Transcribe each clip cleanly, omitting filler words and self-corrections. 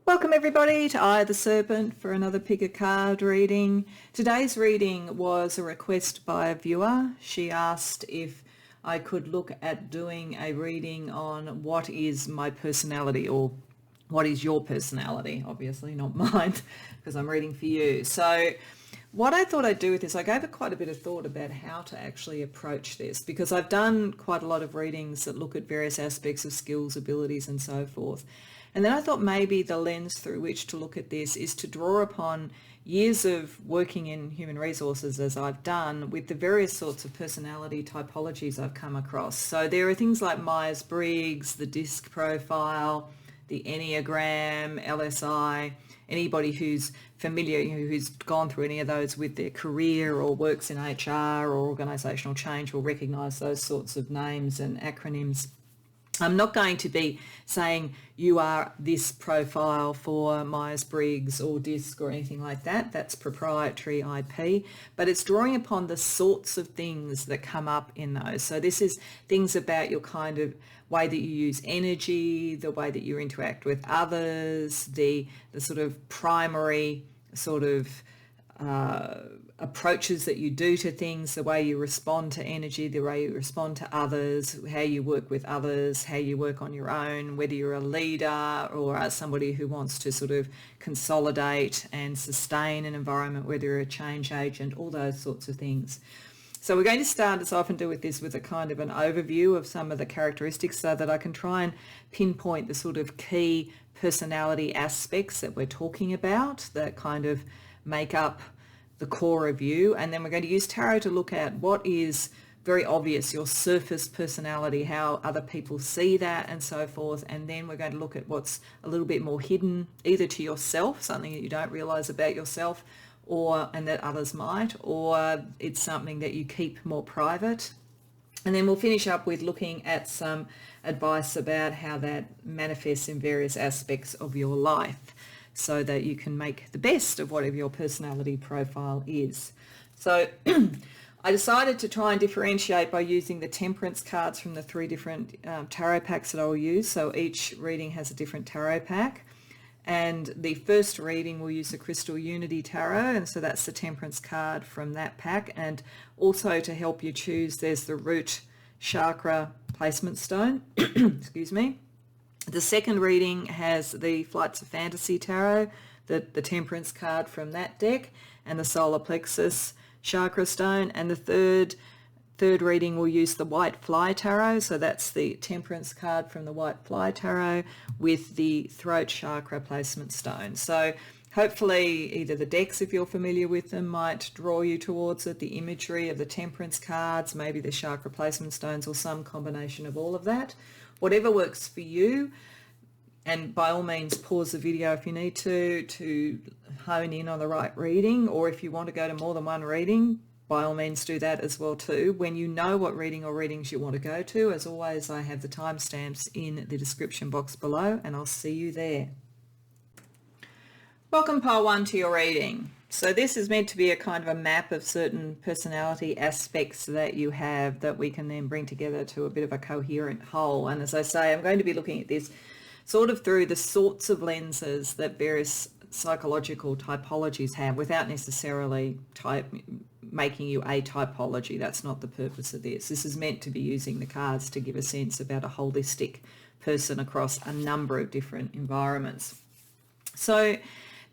Welcome everybody to I the Serpent for another pick a card reading. Today's reading was a request by a viewer. She asked if I could look at doing a reading on what is my personality, or what is your personality, obviously not mine because I'm reading for you. So what I thought I'd do with this, I gave it quite a bit of thought about how to actually approach this, because I've done quite a lot of readings that look at various aspects of skills, abilities and so forth. And then I thought maybe the lens through which to look at this is to draw upon years of working in human resources, as I've done, with the various sorts of personality typologies I've come across. So there are things like Myers-Briggs, the DISC profile, the Enneagram, LSI. Anybody who's familiar, who's gone through any of those with their career or works in HR or organisational change will recognise those sorts of names and acronyms. I'm not going to be saying you are this profile for Myers-Briggs or DISC or anything like that. That's proprietary IP, but it's drawing upon the sorts of things that come up in those. So this is things about your kind of way that you use energy, the way that you interact with others, the sort of primary sort of approaches that you do to things, the way you respond to energy, the way you respond to others, how you work with others, how you work on your own, whether you're a leader or somebody who wants to sort of consolidate and sustain an environment, whether you're a change agent, all those sorts of things. So we're going to start, as I often do with this, with a kind of an overview of some of the characteristics so that I can try and pinpoint the sort of key personality aspects that we're talking about that kind of make up the core of you. And then we're going to use tarot to look at what is very obvious, your surface personality, how other people see that and so forth. And then we're going to look at what's a little bit more hidden, either to yourself, something that you don't realize about yourself, and that others might, or it's something that you keep more private. And then we'll finish up with looking at some advice about how that manifests in various aspects of your life, so that you can make the best of whatever your personality profile is. So I decided to try and differentiate by using the Temperance cards from the three different tarot packs that I will use. So each reading has a different tarot pack. And the first reading will use the Crystal Unity Tarot, and so that's the Temperance card from that pack. And also to help you choose, there's the Root Chakra Placement Stone. Excuse me. The second reading has the Flights of Fantasy Tarot, the Temperance card from that deck, and the Solar Plexus Chakra Stone. And the third reading will use the WhiteFlyTarot, so that's the Temperance card from the WhiteFlyTarot with the Throat Chakra Placement Stone. So hopefully either the decks, if you're familiar with them, might draw you towards it, the imagery of the Temperance cards, maybe the Chakra Placement Stones, or some combination of all of that. Whatever works for you, and by all means pause the video if you need to hone in on the right reading, or if you want to go to more than one reading, by all means do that as well too. When you know what reading or readings you want to go to, as always, I have the timestamps in the description box below, and I'll see you there. Welcome pile 1 to your reading. So this is meant to be a kind of a map of certain personality aspects that you have that we can then bring together to a bit of a coherent whole. And as I say, I'm going to be looking at this sort of through the sorts of lenses that various psychological typologies have, without necessarily making you a typology. That's not the purpose of this. This is meant to be using the cards to give a sense about a holistic person across a number of different environments. So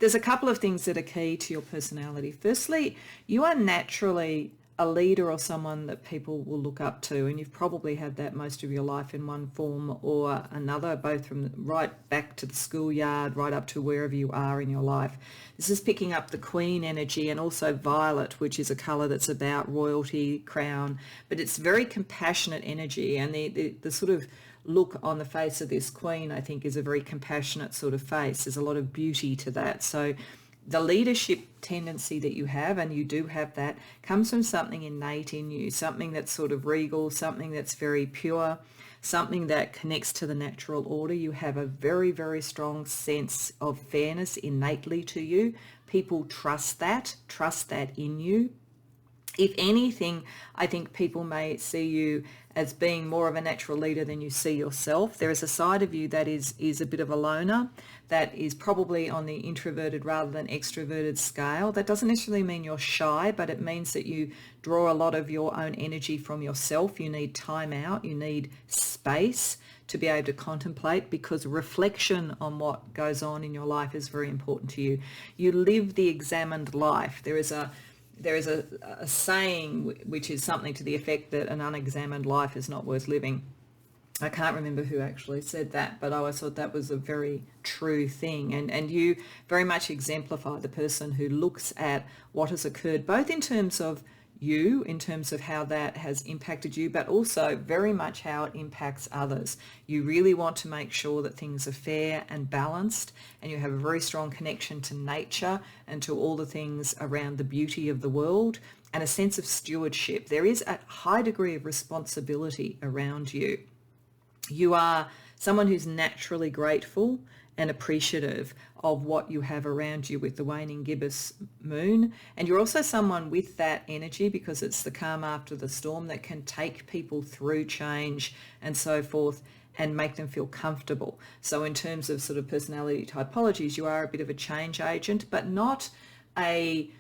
there's a couple of things that are key to your personality. Firstly, you are naturally a leader or someone that people will look up to, and you've probably had that most of your life in one form or another, both from right back to the schoolyard, right up to wherever you are in your life. This is picking up the Queen energy, and also violet, which is a colour that's about royalty, crown, but it's very compassionate energy, and the sort of look on the face of this Queen, I think, is a very compassionate sort of face. There's a lot of beauty to that. So the leadership tendency that you have, and you do have that, comes from something innate in you, something that's sort of regal, something that's very pure, something that connects to the natural order. You have a very, very strong sense of fairness innately to you. People trust that in you. If anything, I think people may see you as being more of a natural leader than you see yourself. There is a side of you that is a bit of a loner, that is probably on the introverted rather than extroverted scale. That doesn't necessarily mean you're shy, but it means that you draw a lot of your own energy from yourself. You need time out, you need space to be able to contemplate, because reflection on what goes on in your life is very important to you. You live the examined life. There is a saying which is something to the effect that an unexamined life is not worth living. I can't remember who actually said that, but I always thought that was a very true thing. And you very much exemplify the person who looks at what has occurred, both in terms of you, in terms of how that has impacted you, but also very much how it impacts others. You really want to make sure that things are fair and balanced, and you have a very strong connection to nature and to all the things around the beauty of the world, and a sense of stewardship. There is a high degree of responsibility around you. You are someone who's naturally grateful and appreciative of what you have around you with the waning gibbous moon. And you're also someone with that energy, because it's the calm after the storm, that can take people through change and so forth and make them feel comfortable. So in terms of sort of personality typologies, you are a bit of a change agent, but not a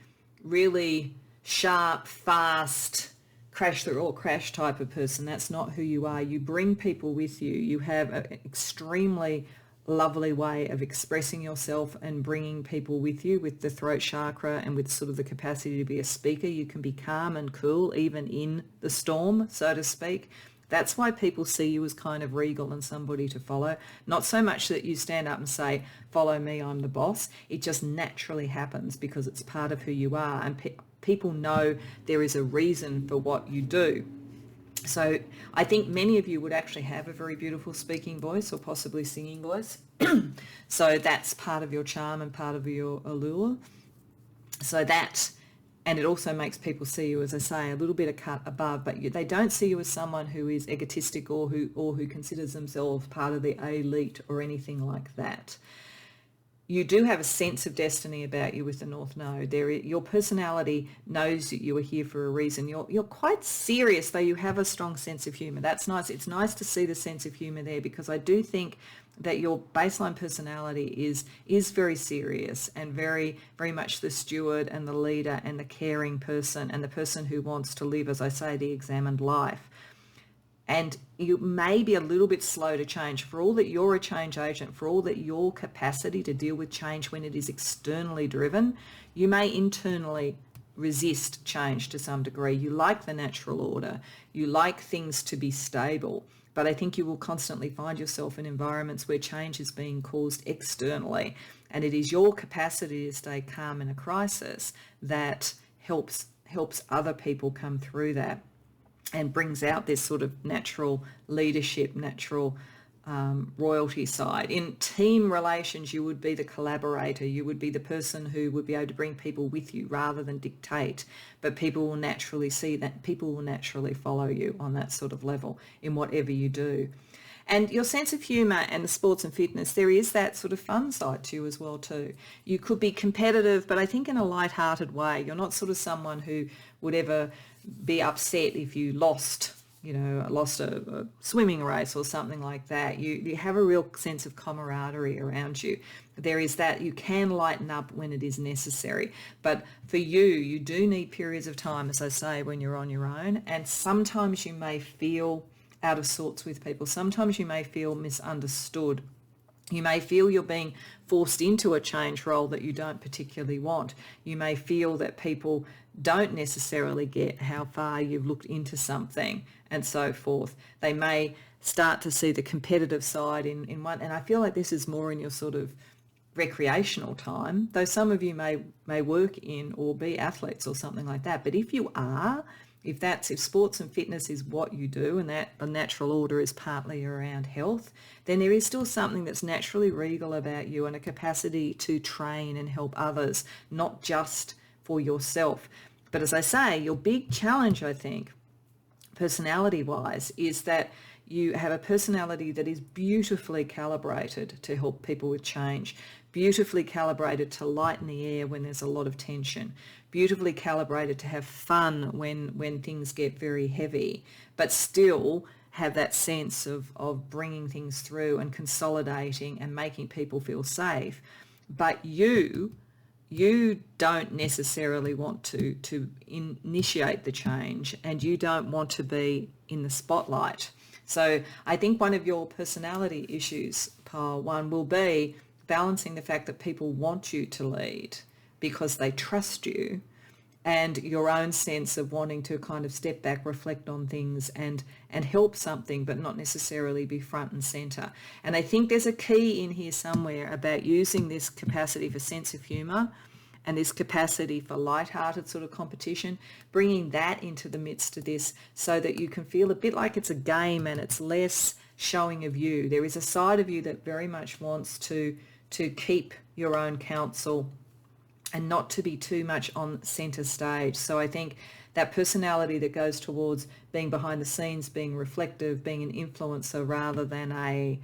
really sharp, fast, crash through or crash type of person. That's not who you are. You bring people with you. You have an extremely lovely way of expressing yourself and bringing people with you with the throat chakra, and with sort of the capacity to be a speaker. You can be calm and cool even in the storm, so to speak. That's why people see you as kind of regal and somebody to follow. Not so much that you stand up and say, follow me, I'm the boss. It just naturally happens because it's part of who you are, and people know there is a reason for what you do. So I think many of you would actually have a very beautiful speaking voice, or possibly singing voice. So that's part of your charm and part of your allure. So that, and it also makes people see you, as I say, a little bit of cut above, but they don't see you as someone who is egotistic or who considers themselves part of the elite or anything like that. You do have a sense of destiny about you with the North Node. Your personality knows that you are here for a reason. You're quite serious, though you have a strong sense of humour. That's nice. It's nice to see the sense of humour there, because I do think that your baseline personality is very serious and very, very much the steward and the leader and the caring person, and the person who wants to live, as I say, the examined life. And you may be a little bit slow to change. For all that you're a change agent, for all that your capacity to deal with change when it is externally driven, you may internally resist change to some degree. You like the natural order. You like things to be stable. But I think you will constantly find yourself in environments where change is being caused externally. And it is your capacity to stay calm in a crisis that helps other people come through that, and brings out this sort of natural leadership, natural royalty side. In team relations, you would be the collaborator. You would be the person who would be able to bring people with you rather than dictate. But people will naturally see that. People will naturally follow you on that sort of level in whatever you do. And your sense of humour and the sports and fitness, there is that sort of fun side to you as well too. You could be competitive, but I think in a light-hearted way. You're not sort of someone who would ever be upset if you lost a swimming race or something like that. You have a real sense of camaraderie around you. There is that. You can lighten up when it is necessary. But for you do need periods of time, as I say, when you're on your own. And sometimes you may feel out of sorts with people. Sometimes you may feel misunderstood. You may feel you're being forced into a change role that you don't particularly want. You may feel that people don't necessarily get how far you've looked into something and so forth. They may start to see the competitive side in one, and I feel like this is more in your sort of recreational time, though some of you may work in or be athletes or something like that. But if you are, if sports and fitness is what you do, and that the natural order is partly around health, then there is still something that's naturally regal about you, and a capacity to train and help others, not just for yourself. But as I say, your big challenge, I think, personality-wise, is that you have a personality that is beautifully calibrated to help people with change, beautifully calibrated to lighten the air when there's a lot of tension, beautifully calibrated to have fun when things get very heavy, but still have that sense of bringing things through and consolidating and making people feel safe. But you don't necessarily want to initiate the change, and you don't want to be in the spotlight. So I think one of your personality issues, Pile 1, will be balancing the fact that people want you to lead because they trust you, and your own sense of wanting to kind of step back, reflect on things and help something, but not necessarily be front and centre. And I think there's a key in here somewhere about using this capacity for sense of humour and this capacity for light-hearted sort of competition, bringing that into the midst of this so that you can feel a bit like it's a game and it's less showing of you. There is a side of you that very much wants to keep your own counsel and not to be too much on centre stage. So I think that personality that goes towards being behind the scenes, being reflective, being an influencer rather than a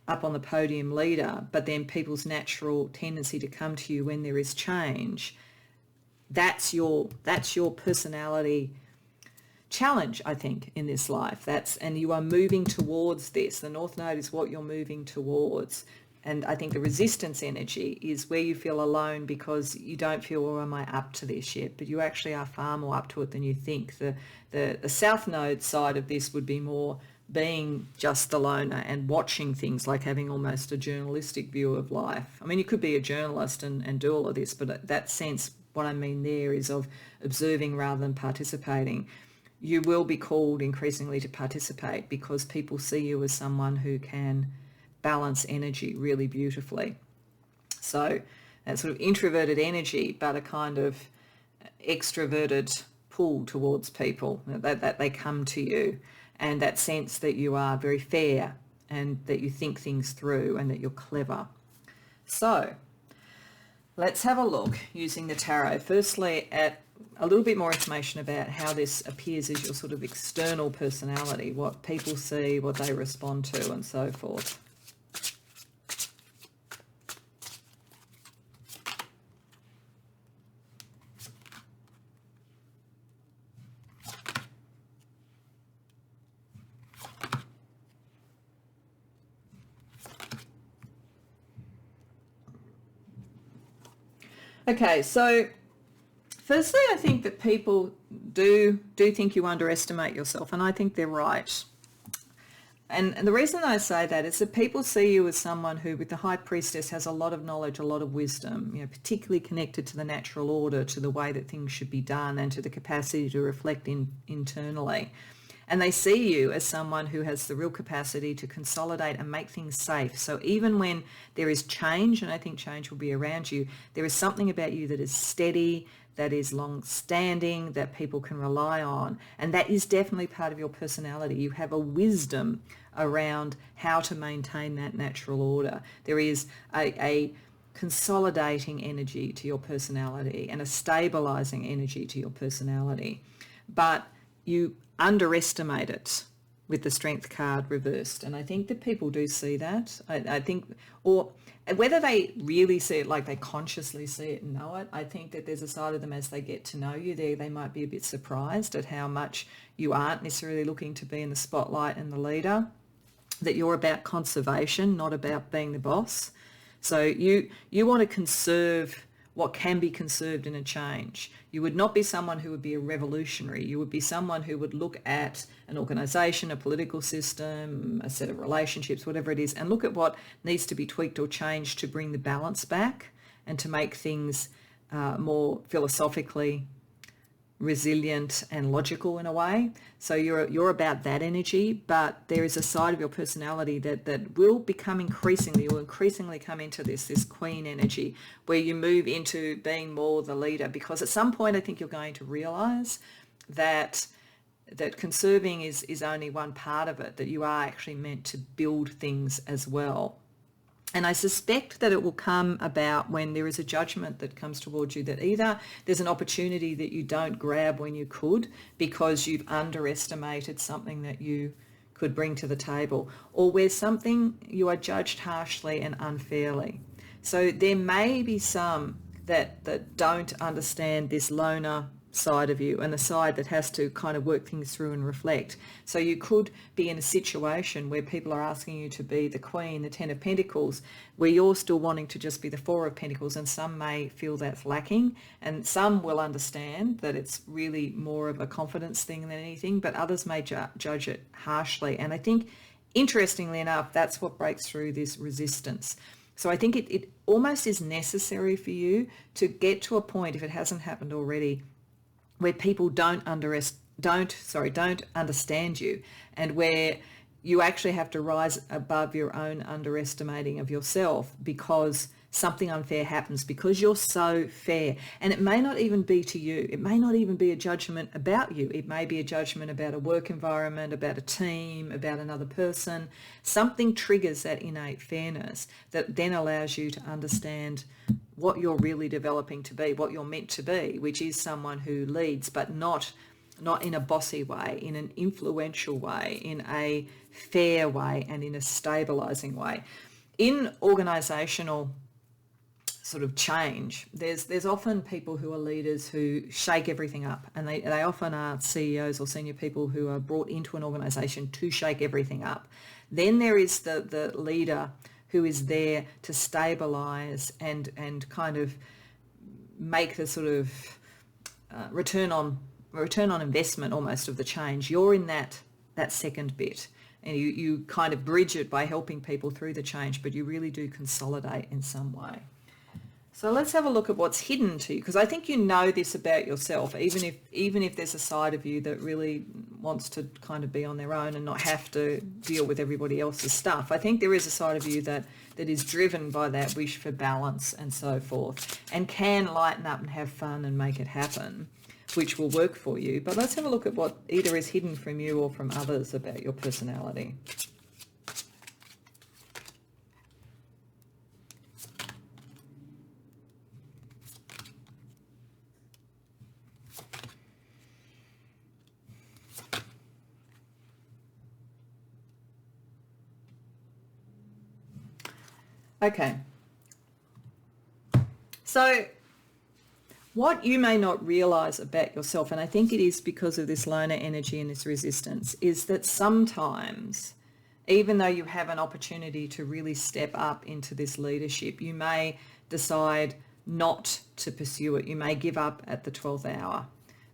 up on the podium leader, but then people's natural tendency to come to you when there is change, that's your personality challenge, I think, in this life. And you are moving towards this. The North Node is what you're moving towards. And I think the resistance energy is where you feel alone because you don't feel, well, am I up to this yet? But you actually are far more up to it than you think. The South Node side of this would be more being just the loner and watching things, like having almost a journalistic view of life. I mean, you could be a journalist and do all of this, but that sense, what I mean there is of observing rather than participating. You will be called increasingly to participate because people see you as someone who can balance energy really beautifully. So that sort of introverted energy, but a kind of extroverted pull towards people, that they come to you, and that sense that you are very fair and that you think things through and that you're clever. So let's have a look using the tarot, firstly at a little bit more information about how this appears as your sort of external personality, what people see, what they respond to, and so forth. Okay, so firstly, I think that people do think you underestimate yourself, and I think they're right. And the reason I say that is that people see you as someone who, with the High Priestess, has a lot of knowledge, a lot of wisdom, particularly connected to the natural order, to the way that things should be done, and to the capacity to reflect internally. And they see you as someone who has the real capacity to consolidate and make things safe. So even when there is change, and I think change will be around you, there is something about you that is steady, that is long-standing, that people can rely on. And that is definitely part of your personality. You have a wisdom around how to maintain that natural order. There is a consolidating energy to your personality and a stabilizing energy to your personality. But you underestimate it with the Strength card reversed, and I think that people do see that. I think, or whether they really see it, like they consciously see it and know it, I think that there's a side of them as they get to know you, they might be a bit surprised at how much you aren't necessarily looking to be in the spotlight and the leader, that you're about conservation, not about being the boss. So you want to conserve what can be conserved in a change. You would not be someone who would be a revolutionary. You would be someone who would look at an organisation, a political system, a set of relationships, whatever it is, and look at what needs to be tweaked or changed to bring the balance back and to make things more philosophically resilient and logical in a way. So you're about that energy, but there is a side of your personality that will become you'll increasingly come into this queen energy, where you move into being more the leader, because at some point I think you're going to realize that conserving is only one part of it, that you are actually meant to build things as well. And I suspect that it will come about when there is a judgment that comes towards you, that either there's an opportunity that you don't grab when you could because you've underestimated something that you could bring to the table, or where something you are judged harshly and unfairly. So there may be some that don't understand this loner side of you and the side that has to kind of work things through and reflect. So you could be in a situation where people are asking you to be the Queen, the Ten of Pentacles, where you're still wanting to just be the Four of Pentacles, and some may feel that's lacking, and some will understand that it's really more of a confidence thing than anything, but others may judge it harshly. And I think, interestingly enough, that's what breaks through this resistance. So I think it almost is necessary for you to get to a point, if it hasn't happened already, where people don't understand you, and where you actually have to rise above your own underestimating of yourself because something unfair happens, because you're so fair. And it may not even be to you. It may not even be a judgment about you. It may be a judgment about a work environment, about a team, about another person. Something triggers that innate fairness that then allows you to understand what you're really developing to be, what you're meant to be, which is someone who leads, but not in a bossy way, in an influential way, in a fair way, and in a stabilizing way. In organizational sort of change, there's often people who are leaders who shake everything up, and they often are CEOs or senior people who are brought into an organization to shake everything up. Then there is the leader who is there to stabilize and kind of make the sort of return on investment almost of the change. You're in that second bit, and you kind of bridge it by helping people through the change, but you really do consolidate in some way. So let's have a look at what's hidden to you, because I think you know this about yourself, even if there's a side of you that really wants to kind of be on their own and not have to deal with everybody else's stuff. I think there is a side of you that is driven by that wish for balance and so forth, and can lighten up and have fun and make it happen, which will work for you. But let's have a look at what either is hidden from you or from others about your personality. Okay, so what you may not realize about yourself, and I think it is because of this loner energy and this resistance, is that sometimes, even though you have an opportunity to really step up into this leadership, you may decide not to pursue it. You may give up at the 12th hour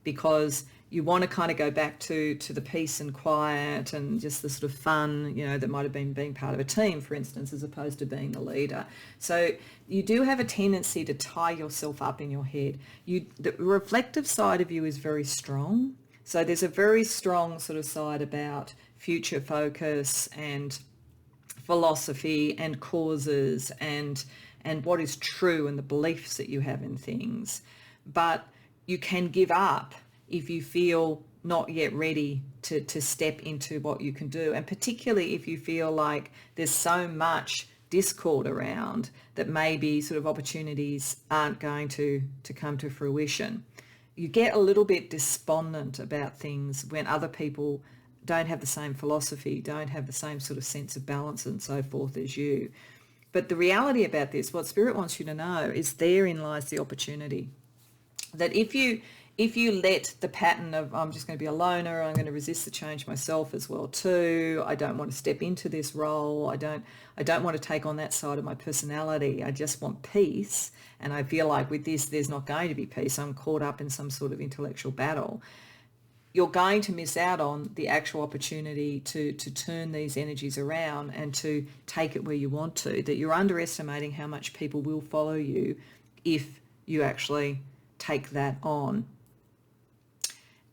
because you want to kind of go back to the peace and quiet and just the sort of fun, that might have been being part of a team, for instance, as opposed to being the leader. So you do have a tendency to tie yourself up in your head. The reflective side of you is very strong. So there's a very strong sort of side about future focus and philosophy and causes and what is true and the beliefs that you have in things. But you can give up if you feel not yet ready to step into what you can do, and particularly if you feel like there's so much discord around that maybe sort of opportunities aren't going to come to fruition. You get a little bit despondent about things when other people don't have the same philosophy, don't have the same sort of sense of balance and so forth as you. But the reality about this, what Spirit wants you to know, is therein lies the opportunity. That if you let the pattern of I'm just going to be a loner, I'm going to resist the change myself as well too, I don't want to step into this role, I don't want to take on that side of my personality, I just want peace, and I feel like with this there's not going to be peace, I'm caught up in some sort of intellectual battle, you're going to miss out on the actual opportunity to turn these energies around and to take it where you want to, that you're underestimating how much people will follow you if you actually take that on.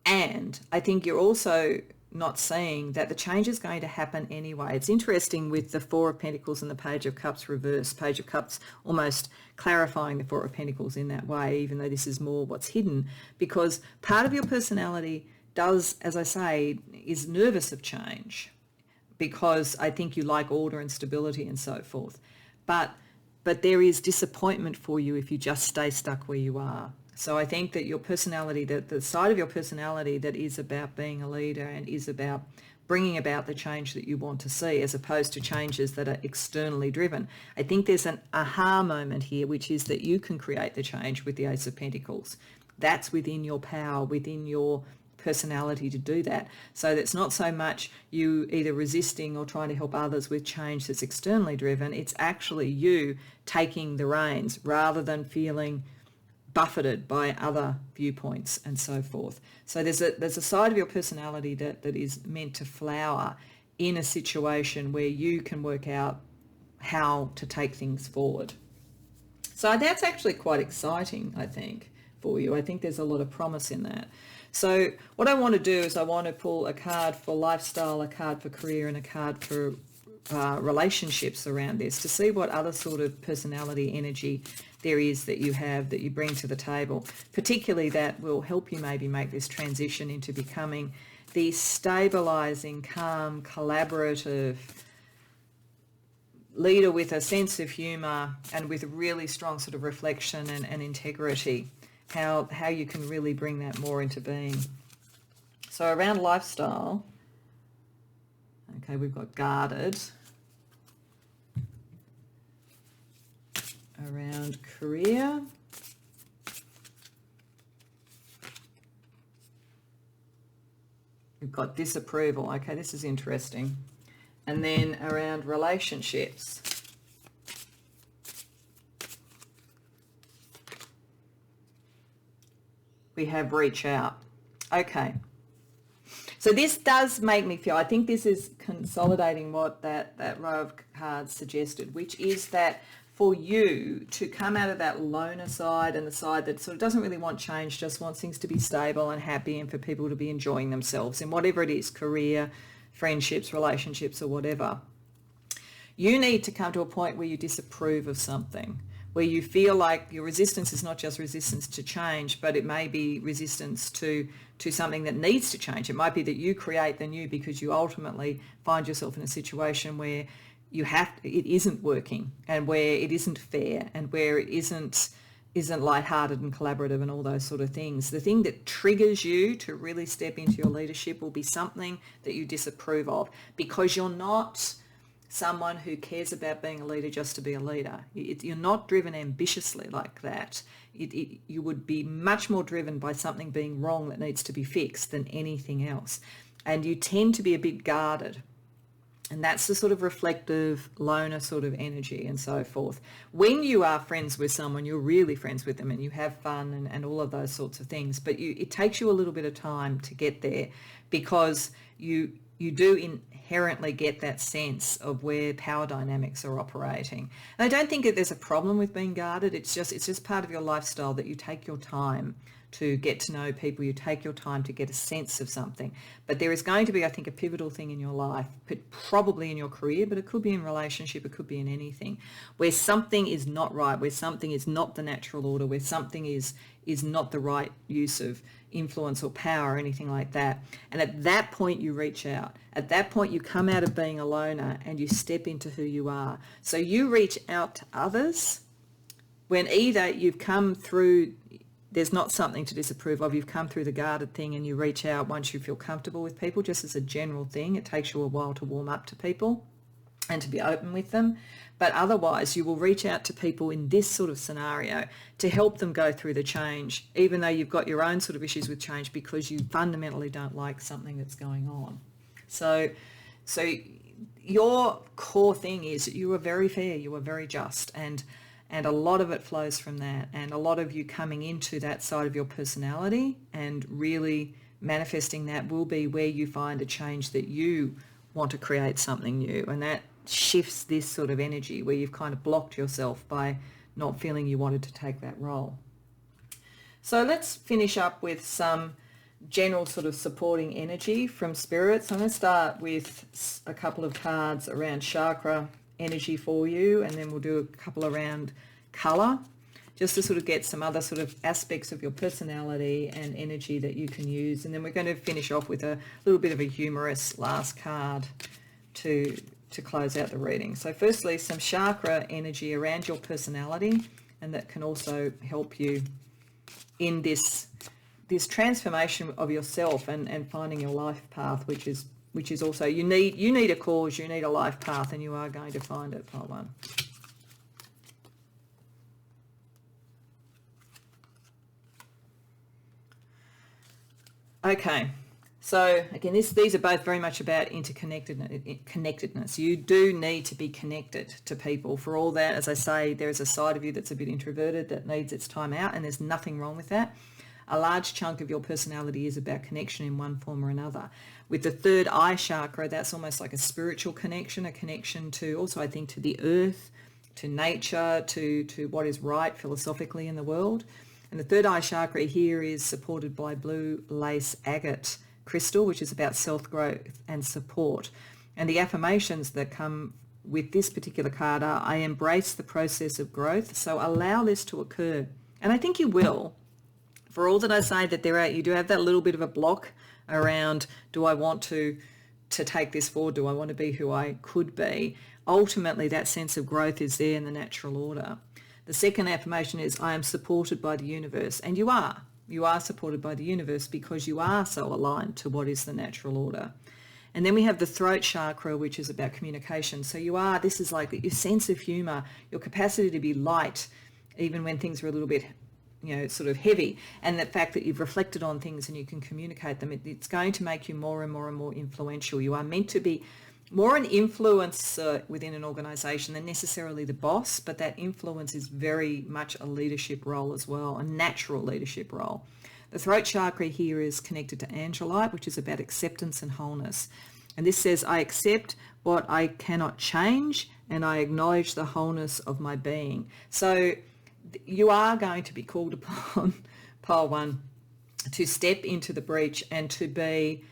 And I think you're also not seeing that the change is going to happen anyway. It's interesting with the Four of Pentacles and the Page of Cups reversed, Page of Cups almost clarifying the Four of Pentacles in that way, even though this is more what's hidden, because part of your personality does, as I say, is nervous of change, because I think you like order and stability and so forth. But there is disappointment for you if you just stay stuck where you are. So I think that your personality, that the side of your personality that is about being a leader and is about bringing about the change that you want to see, as opposed to changes that are externally driven. I think there's an aha moment here, which is that you can create the change with the Ace of Pentacles. That's within your power, within your personality to do that. So that's not so much you either resisting or trying to help others with change that's externally driven. It's actually you taking the reins rather than feeling buffeted by other viewpoints and so forth. So there's a side of your personality that is meant to flower in a situation where you can work out how to take things forward. So that's actually quite exciting, I think, for you. I think there's a lot of promise in that. So what I want to do is I want to pull a card for lifestyle, a card for career, and a card for relationships around this, to see what other sort of personality energy there is that you have, that you bring to the table, particularly that will help you maybe make this transition into becoming the stabilizing, calm, collaborative leader with a sense of humor and with really strong sort of reflection and integrity. How you can really bring that more into being. So around lifestyle, okay, we've got guarded. Around career, we've got disapproval. Okay, this is interesting. And then around relationships, we have reach out. Okay. So this does make me feel, I think this is consolidating what that row of cards suggested, which is that for you to come out of that loner side and the side that sort of doesn't really want change, just wants things to be stable and happy and for people to be enjoying themselves in whatever it is, career, friendships, relationships, or whatever. You need to come to a point where you disapprove of something, where you feel like your resistance is not just resistance to change, but it may be resistance to something that needs to change. It might be that you create the new because you ultimately find yourself in a situation where it isn't working, and where it isn't fair, and where it isn't lighthearted and collaborative and all those sort of things. The thing that triggers you to really step into your leadership will be something that you disapprove of, because you're not someone who cares about being a leader just to be a leader. You're not driven ambitiously like that. You would be much more driven by something being wrong that needs to be fixed than anything else. And you tend to be a bit guarded. And that's the sort of reflective, loner sort of energy and so forth. When you are friends with someone, you're really friends with them and you have fun and all of those sorts of things. But it takes you a little bit of time to get there, because you do inherently get that sense of where power dynamics are operating. And I don't think that there's a problem with being guarded. It's just part of your lifestyle that you take your time to get to know people, you take your time to get a sense of something. But there is going to be, I think, a pivotal thing in your life, probably in your career, but it could be in relationship, it could be in anything, where something is not right, where something is not the natural order, where something is not the right use of influence or power or anything like that. And at that point you reach out. At that point you come out of being a loner and you step into who you are. So you reach out to others when either you've come through, there's not something to disapprove of, you've come through the guarded thing and you reach out once you feel comfortable with people, just as a general thing. It takes you a while to warm up to people and to be open with them. But otherwise, you will reach out to people in this sort of scenario to help them go through the change, even though you've got your own sort of issues with change, because you fundamentally don't like something that's going on. So your core thing is that you are very fair, you are very just, and a lot of it flows from that, and a lot of you coming into that side of your personality and really manifesting that will be where you find a change that you want to create something new, and that shifts this sort of energy where you've kind of blocked yourself by not feeling you wanted to take that role. So let's finish up with some general sort of supporting energy from Spirit. So I'm going to start with a couple of cards around chakra energy for you, and then we'll do a couple around color, just to sort of get some other sort of aspects of your personality and energy that you can use. And then we're going to finish off with a little bit of a humorous last card to close out the reading. So firstly, some chakra energy around your personality, and that can also help you in this transformation of yourself and finding your life path, which is which is also, you need a cause, you need a life path, and you are going to find it, pile 1. Okay, so again, these are both very much about connectedness. You do need to be connected to people. For all that, as I say, there is a side of you that's a bit introverted that needs its time out, and there's nothing wrong with that. A large chunk of your personality is about connection in one form or another. With the third eye chakra, that's almost like a spiritual connection, a connection to also, I think, to the earth, to nature, to what is right philosophically in the world. And the third eye chakra here is supported by blue lace agate crystal, which is about self-growth and support. And the affirmations that come with this particular card are, I embrace the process of growth, so allow this to occur. And I think you will. For all that I say that you do have that little bit of a block around, do I want to take this forward? Do I want to be who I could be? Ultimately, that sense of growth is there in the natural order. The second affirmation is, I am supported by the universe. And you are. You are supported by the universe because you are so aligned to what is the natural order. And then we have the throat chakra, which is about communication. So this is like your sense of humor, your capacity to be light, even when things are a little bit, sort of heavy. And the fact that you've reflected on things and you can communicate them, it's going to make you more and more and more influential. You are meant to be more an influencer within an organization than necessarily the boss, but that influence is very much a leadership role as well, a natural leadership role. The throat chakra here is connected to Angelite, which is about acceptance and wholeness. And this says, I accept what I cannot change and I acknowledge the wholeness of my being. So you are going to be called upon, pile 1, to step into the breach and to be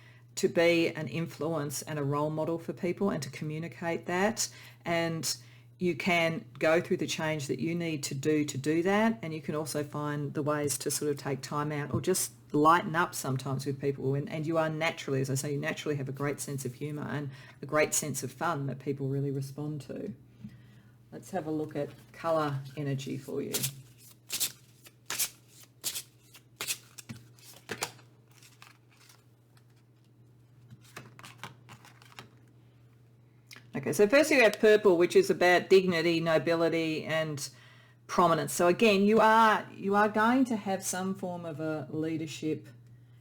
an influence and a role model for people and to communicate that. And you can go through the change that you need to do that. And you can also find the ways to sort of take time out or just lighten up sometimes with people. And you are naturally, as I say, you naturally have a great sense of humour and a great sense of fun that people really respond to. Let's have a look at colour energy for you. Okay, so first we have purple, which is about dignity, nobility, and prominence. So again, you are going to have some form of a leadership.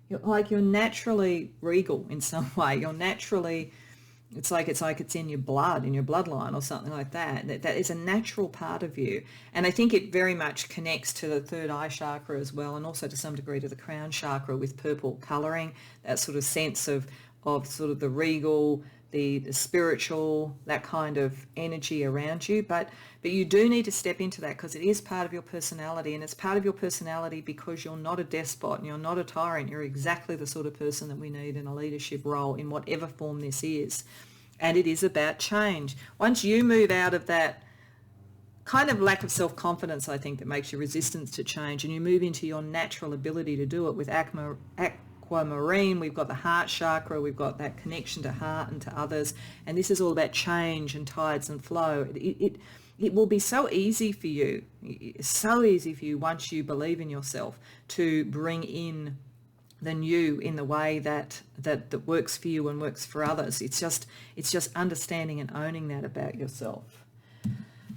You're naturally regal in some way. You're naturally, it's like it's in your blood, in your bloodline or something like that. That is a natural part of you. And I think it very much connects to the third eye chakra as well, and also to some degree to the crown chakra with purple colouring, that sort of sense of sort of the regal, the spiritual, that kind of energy around you. But you do need to step into that because it is part of your personality, and it's part of your personality because you're not a despot and you're not a tyrant. You're exactly the sort of person that we need in a leadership role in whatever form this is. And it is about change. Once you move out of that kind of lack of self-confidence, I think, that makes you resistant to change, and you move into your natural ability to do it with aquamarine, we've got the heart chakra, we've got that connection to heart and to others, and this is all about change and tides and flow. It will be so easy for you, once you believe in yourself, to bring in the new in the way that works for you and works for others. It's just understanding and owning that about yourself.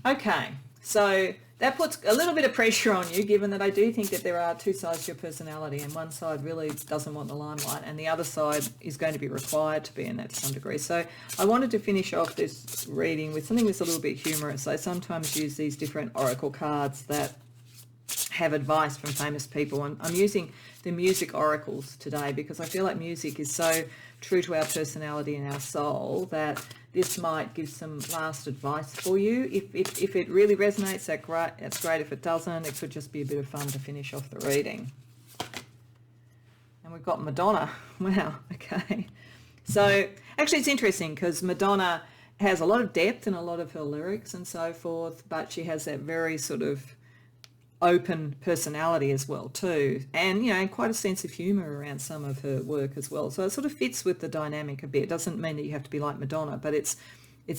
Okay, so that puts a little bit of pressure on you, given that I do think that there are two sides to your personality, and one side really doesn't want the limelight and the other side is going to be required to be in that to some degree. So I wanted to finish off this reading with something that's a little bit humorous. I sometimes use these different oracle cards that have advice from famous people, and I'm using the music oracles today because I feel like music is so true to our personality and our soul that this might give some last advice for you. If it really resonates, that's great. If it doesn't, it could just be a bit of fun to finish off the reading. And we've got Madonna. Wow, okay. So actually it's interesting because Madonna has a lot of depth in a lot of her lyrics and so forth, but she has that very sort of open personality as well too, and quite a sense of humor around some of her work as well. So it sort of fits with the dynamic a bit. It doesn't mean that you have to be like Madonna, but it's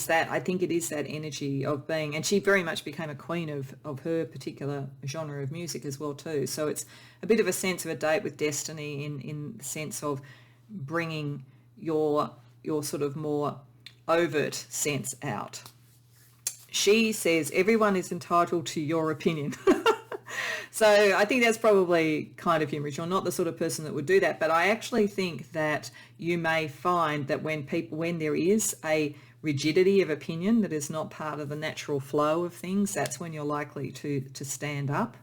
that, I think it is that energy of being, and she very much became a queen of her particular genre of music as well too. So it's a bit of a sense of a date with destiny in the sense of bringing your your sort of more overt sense out. She says everyone is entitled to your opinion. So I think that's probably kind of humorous. You're not the sort of person that would do that, but I actually think that you may find that when there is a rigidity of opinion that is not part of the natural flow of things, that's when you're likely to stand up.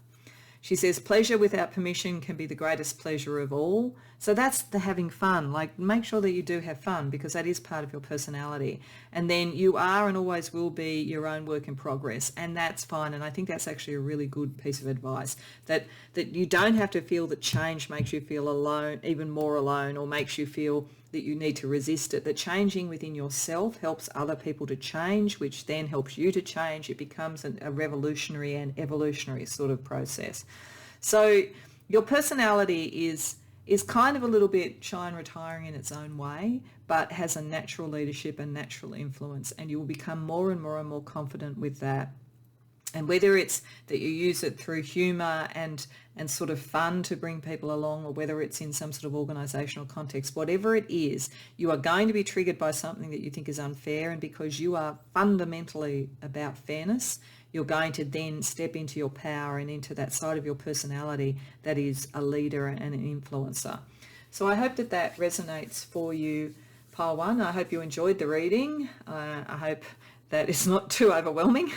She says pleasure without permission can be the greatest pleasure of all. So that's the having fun. Like, make sure that you do have fun, because that is part of your personality. And then you are and always will be your own work in progress, and that's fine. And I think that's actually a really good piece of advice, that you don't have to feel that change makes you feel alone, even more alone, or makes you feel that you need to resist it. That changing within yourself helps other people to change, which then helps you to change. It becomes a revolutionary and evolutionary sort of process. So your personality is kind of a little bit shy and retiring in its own way, but has a natural leadership and natural influence, and you will become more and more and more confident with that. And whether it's that you use it through humour and sort of fun to bring people along, or whether it's in some sort of organisational context, whatever it is, you are going to be triggered by something that you think is unfair, and because you are fundamentally about fairness, you're going to then step into your power and into that side of your personality that is a leader and an influencer. So I hope that resonates for you, Pile 1. I hope you enjoyed the reading. I hope that it's not too overwhelming.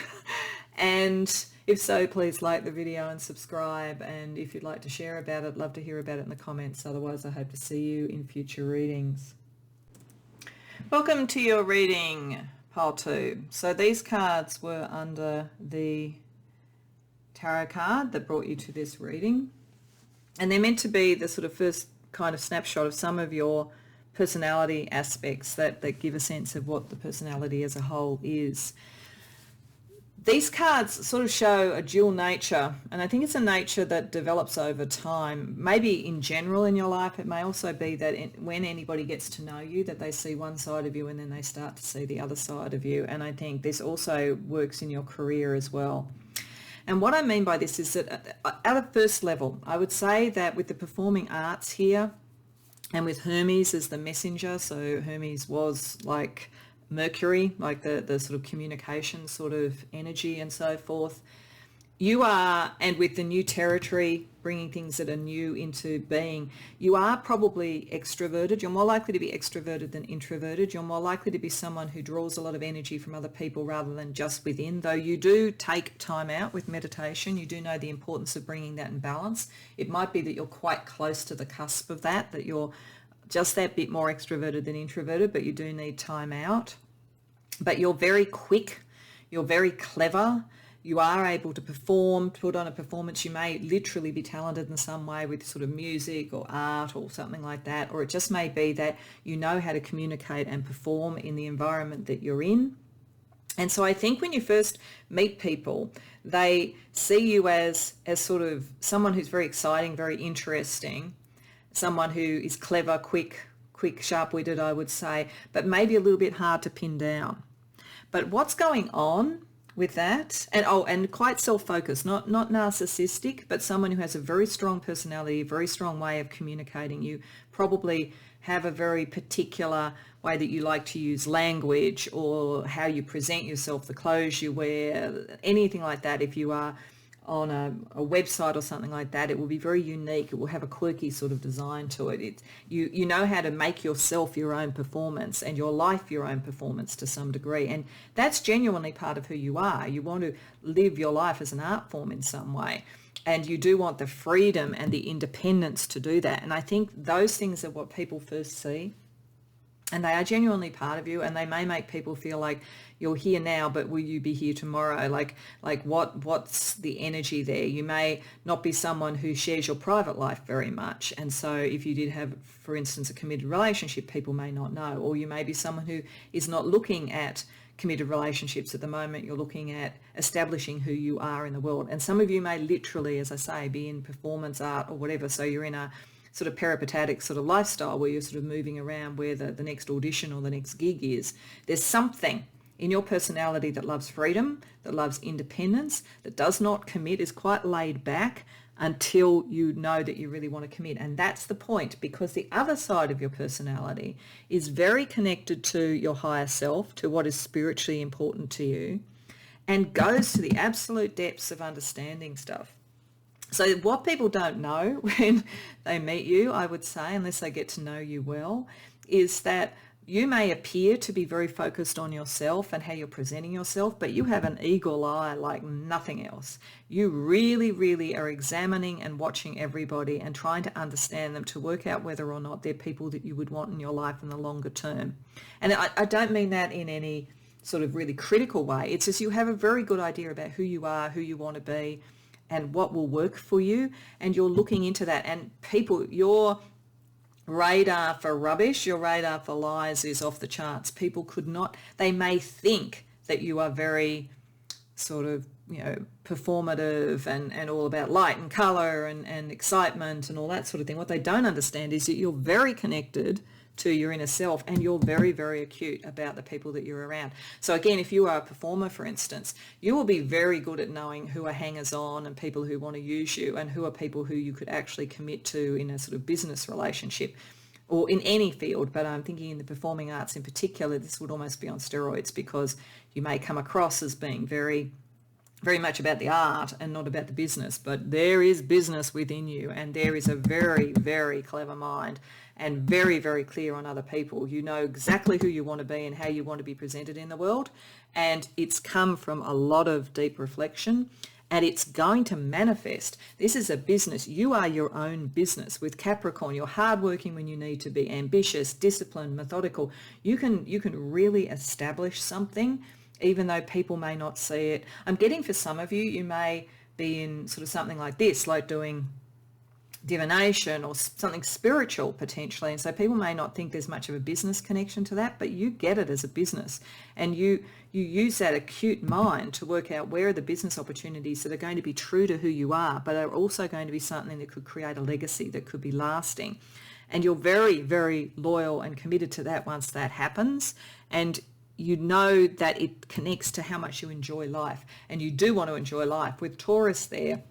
And if so, please like the video and subscribe. And if you'd like to share about it, love to hear about it in the comments. Otherwise, I hope to see you in future readings. Welcome to your reading, Pile 2. So these cards were under the tarot card that brought you to this reading. And they're meant to be the sort of first kind of snapshot of some of your personality aspects that give a sense of what the personality as a whole is. These cards sort of show a dual nature, and I think it's a nature that develops over time. Maybe in general in your life, it may also be that when anybody gets to know you, that they see one side of you and then they start to see the other side of you. And I think this also works in your career as well. And what I mean by this is that at a first level, I would say that with the performing arts here, and with Hermes as the messenger, so Hermes was like Mercury, like the sort of communication sort of energy and so forth. You are, and with the new territory, bringing things that are new into being, you are probably extroverted. You're more likely to be extroverted than introverted. You're more likely to be someone who draws a lot of energy from other people rather than just within, though you do take time out with meditation. You do know the importance of bringing that in balance. It might be that you're quite close to the cusp of that you're just that bit more extroverted than introverted, but you do need time out. But you're very quick, you're very clever, you are able to perform, put on a performance. You may literally be talented in some way with sort of music or art or something like that, or it just may be that you know how to communicate and perform in the environment that you're in. And so I think when you first meet people, they see you as sort of someone who's very exciting, very interesting, someone who is clever, quick, sharp-witted, I would say, but maybe a little bit hard to pin down. But what's going on with that, and quite self-focused, not narcissistic, but someone who has a very strong personality, a very strong way of communicating. You probably have a very particular way that you like to use language, or how you present yourself, the clothes you wear, anything like that. If you are on a website or something like that, it will be very unique. It will have a quirky sort of design to it. You know how to make yourself your own performance, and your life your own performance to some degree, and that's genuinely part of who you are. You want to live your life as an art form in some way, and you do want the freedom and the independence to do that. And I think those things are what people first see, and they are genuinely part of you, and they may make people feel like you're here now, but will you be here tomorrow? Like what's the energy there? You may not be someone who shares your private life very much, and so if you did have, for instance, a committed relationship, people may not know. Or you may be someone who is not looking at committed relationships at the moment. You're looking at establishing who you are in the world. And some of you may literally, as I say, be in performance art or whatever, so you're in a sort of peripatetic sort of lifestyle where you're sort of moving around where the next audition or the next gig is. There's something in your personality that loves freedom, that loves independence, that does not commit, is quite laid back, until you know that you really want to commit. And that's the point, because the other side of your personality is very connected to your higher self, to what is spiritually important to you, and goes to the absolute depths of understanding stuff. So what people don't know when they meet you, I would say, unless they get to know you well, is that you may appear to be very focused on yourself and how you're presenting yourself, but you have an eagle eye like nothing else. You really, really are examining and watching everybody and trying to understand them to work out whether or not they're people that you would want in your life in the longer term. And I don't mean that in any sort of really critical way. It's just you have a very good idea about who you are, who you want to be, and what will work for you. And you're looking into that. And people, your radar for rubbish, your radar for lies is off the charts. People could not, they may think that you are very sort of, performative and all about light and color and excitement and all that sort of thing. What they don't understand is that you're very connected to your inner self, and you're very, very acute about the people that you're around. So again, if you are a performer, for instance, you will be very good at knowing who are hangers-on and people who want to use you, and who are people who you could actually commit to in a sort of business relationship or in any field. But I'm thinking in the performing arts in particular, this would almost be on steroids, because you may come across as being very, very much about the art and not about the business. But there is business within you, and there is a very, very clever mind and very, very clear on other people. You know exactly who you want to be and how you want to be presented in the world. And it's come from a lot of deep reflection, and it's going to manifest. This is a business. You are your own business. With Capricorn, you're hardworking when you need to be, ambitious, disciplined, methodical. You can really establish something, even though people may not see it. I'm getting for some of you, you may be in sort of something like this, like doing divination or something spiritual potentially, and so people may not think there's much of a business connection to that, but you get it as a business, and you use that acute mind to work out where are the business opportunities that are going to be true to who you are, but are also going to be something that could create a legacy that could be lasting. And you're very, very loyal and committed to that once that happens, and you know that it connects to how much you enjoy life, and you do want to enjoy life. With Taurus there,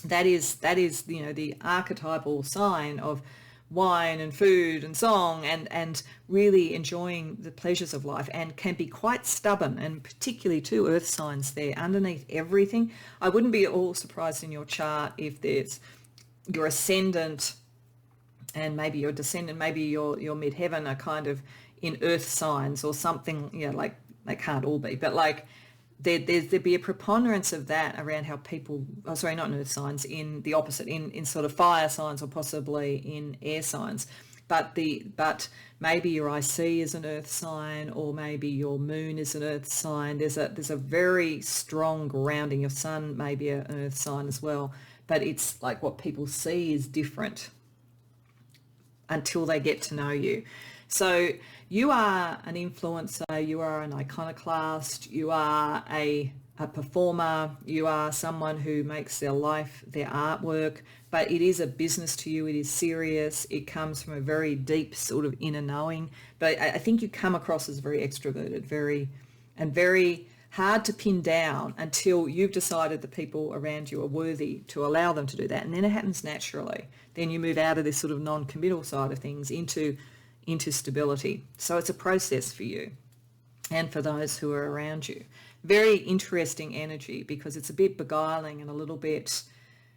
that is the archetypal sign of wine and food and song and really enjoying the pleasures of life, and can be quite stubborn, and particularly two earth signs there underneath everything. I wouldn't be at all surprised in your chart if there's your ascendant and maybe your descendant, maybe your midheaven are kind of in earth signs or something, like they can't all be, but like there'd be a preponderance of that around how people, not in earth signs, in the opposite, in sort of fire signs or possibly in air signs. But maybe your IC is an earth sign, or maybe your moon is an earth sign. There's a very strong grounding. Your sun may be an earth sign as well, but it's like what people see is different until they get to know you. So you are an influencer, you are an iconoclast, you are a performer, you are someone who makes their life their artwork, but it is a business to you, it is serious, it comes from a very deep sort of inner knowing. But I think you come across as very extroverted, very hard to pin down until you've decided the people around you are worthy to allow them to do that. And then it happens naturally. Then you move out of this sort of non-committal side of things into stability. So it's a process for you and for those who are around you. Very interesting energy, because it's a bit beguiling and a little bit,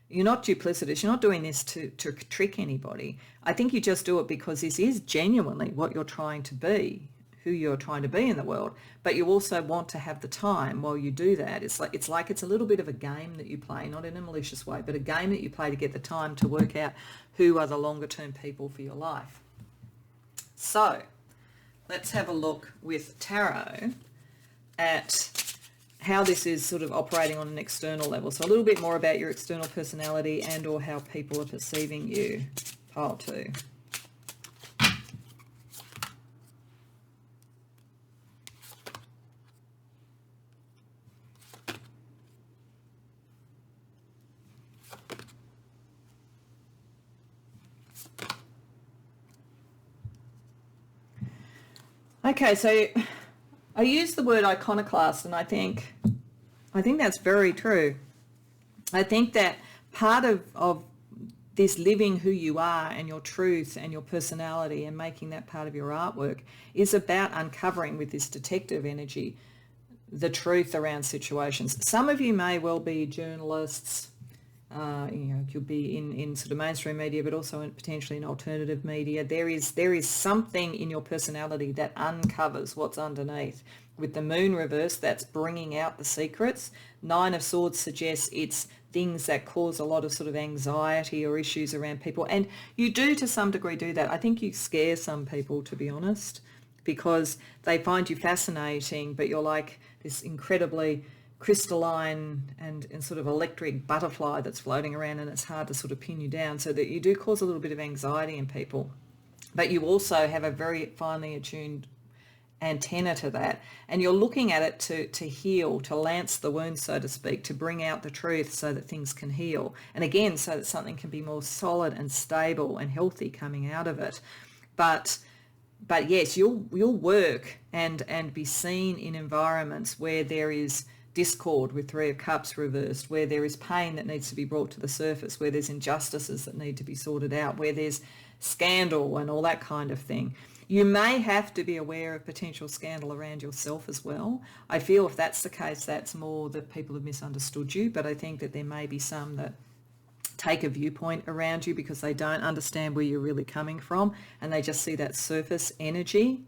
you're not duplicitous, you're not doing this to trick anybody. I think you just do it because this is genuinely what you're trying to be, who you're trying to be in the world, but you also want to have the time while you do that. It's like it's a little bit of a game that you play, not in a malicious way, but a game that you play to get the time to work out who are the longer term people for your life. So let's have a look with tarot at how this is sort of operating on an external level. So a little bit more about your external personality and or how people are perceiving you. Pile 2. Okay, so I use the word iconoclast, and I think that's very true. I think that part of this living who you are and your truth and your personality and making that part of your artwork is about uncovering with this detective energy the truth around situations. Some of you may well be journalists, you'll be in sort of mainstream media, but also potentially in alternative media. There is something in your personality that uncovers what's underneath. With the moon reverse, that's bringing out the secrets. Nine of Swords suggests it's things that cause a lot of sort of anxiety or issues around people. And you do to some degree do that. I think you scare some people, to be honest, because they find you fascinating, but you're like this incredibly crystalline and sort of electric butterfly that's floating around, and it's hard to sort of pin you down, so that you do cause a little bit of anxiety in people. But you also have a very finely attuned antenna to that, and you're looking at it to heal, to lance the wound, so to speak, to bring out the truth so that things can heal, and again so that something can be more solid and stable and healthy coming out of it. But yes, you'll work and be seen in environments where there is discord with Three of Cups reversed, where there is pain that needs to be brought to the surface, where there's injustices that need to be sorted out, where there's scandal and all that kind of thing. You may have to be aware of potential scandal around yourself as well. I feel if that's the case, that's more that people have misunderstood you, but I think that there may be some that take a viewpoint around you because they don't understand where you're really coming from, and they just see that surface energy.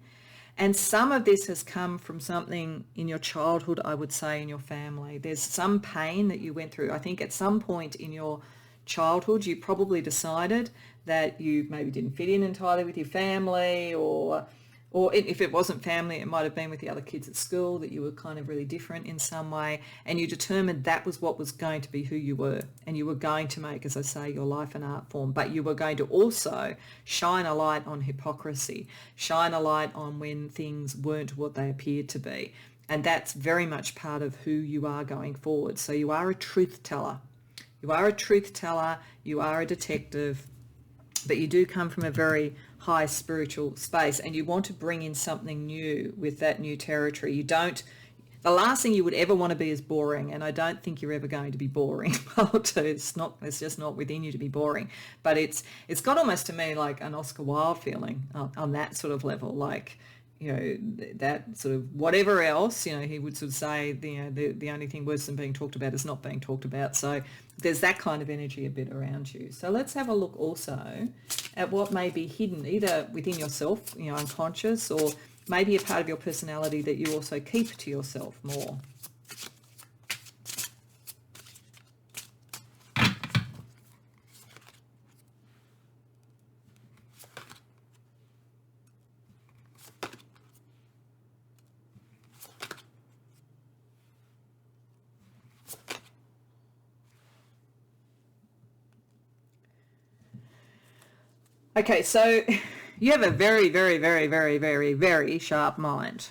And some of this has come from something in your childhood, I would say, in your family. There's some pain that you went through. I think at some point in your childhood, you probably decided that you maybe didn't fit in entirely with your family, or if it wasn't family, it might have been with the other kids at school, that you were kind of really different in some way, and you determined that was what was going to be who you were, and you were going to make, as I say, your life an art form, but you were going to also shine a light on hypocrisy, shine a light on when things weren't what they appeared to be, and that's very much part of who you are going forward. So you are a truth teller. You are a truth teller, you are a detective, but you do come from a very high spiritual space, and you want to bring in something new with that new territory. The last thing you would ever want to be is boring, and I don't think you're ever going to be boring. It's just not within you to be boring. But it's got almost to me like an Oscar Wilde feeling on that sort of level, like, that sort of whatever else, he would sort of say, the only thing worse than being talked about is not being talked about. So there's that kind of energy a bit around you. So let's have a look also at what may be hidden either within yourself, unconscious, or maybe a part of your personality that you also keep to yourself more. Okay, so you have a very, very, very, very, very, very sharp mind.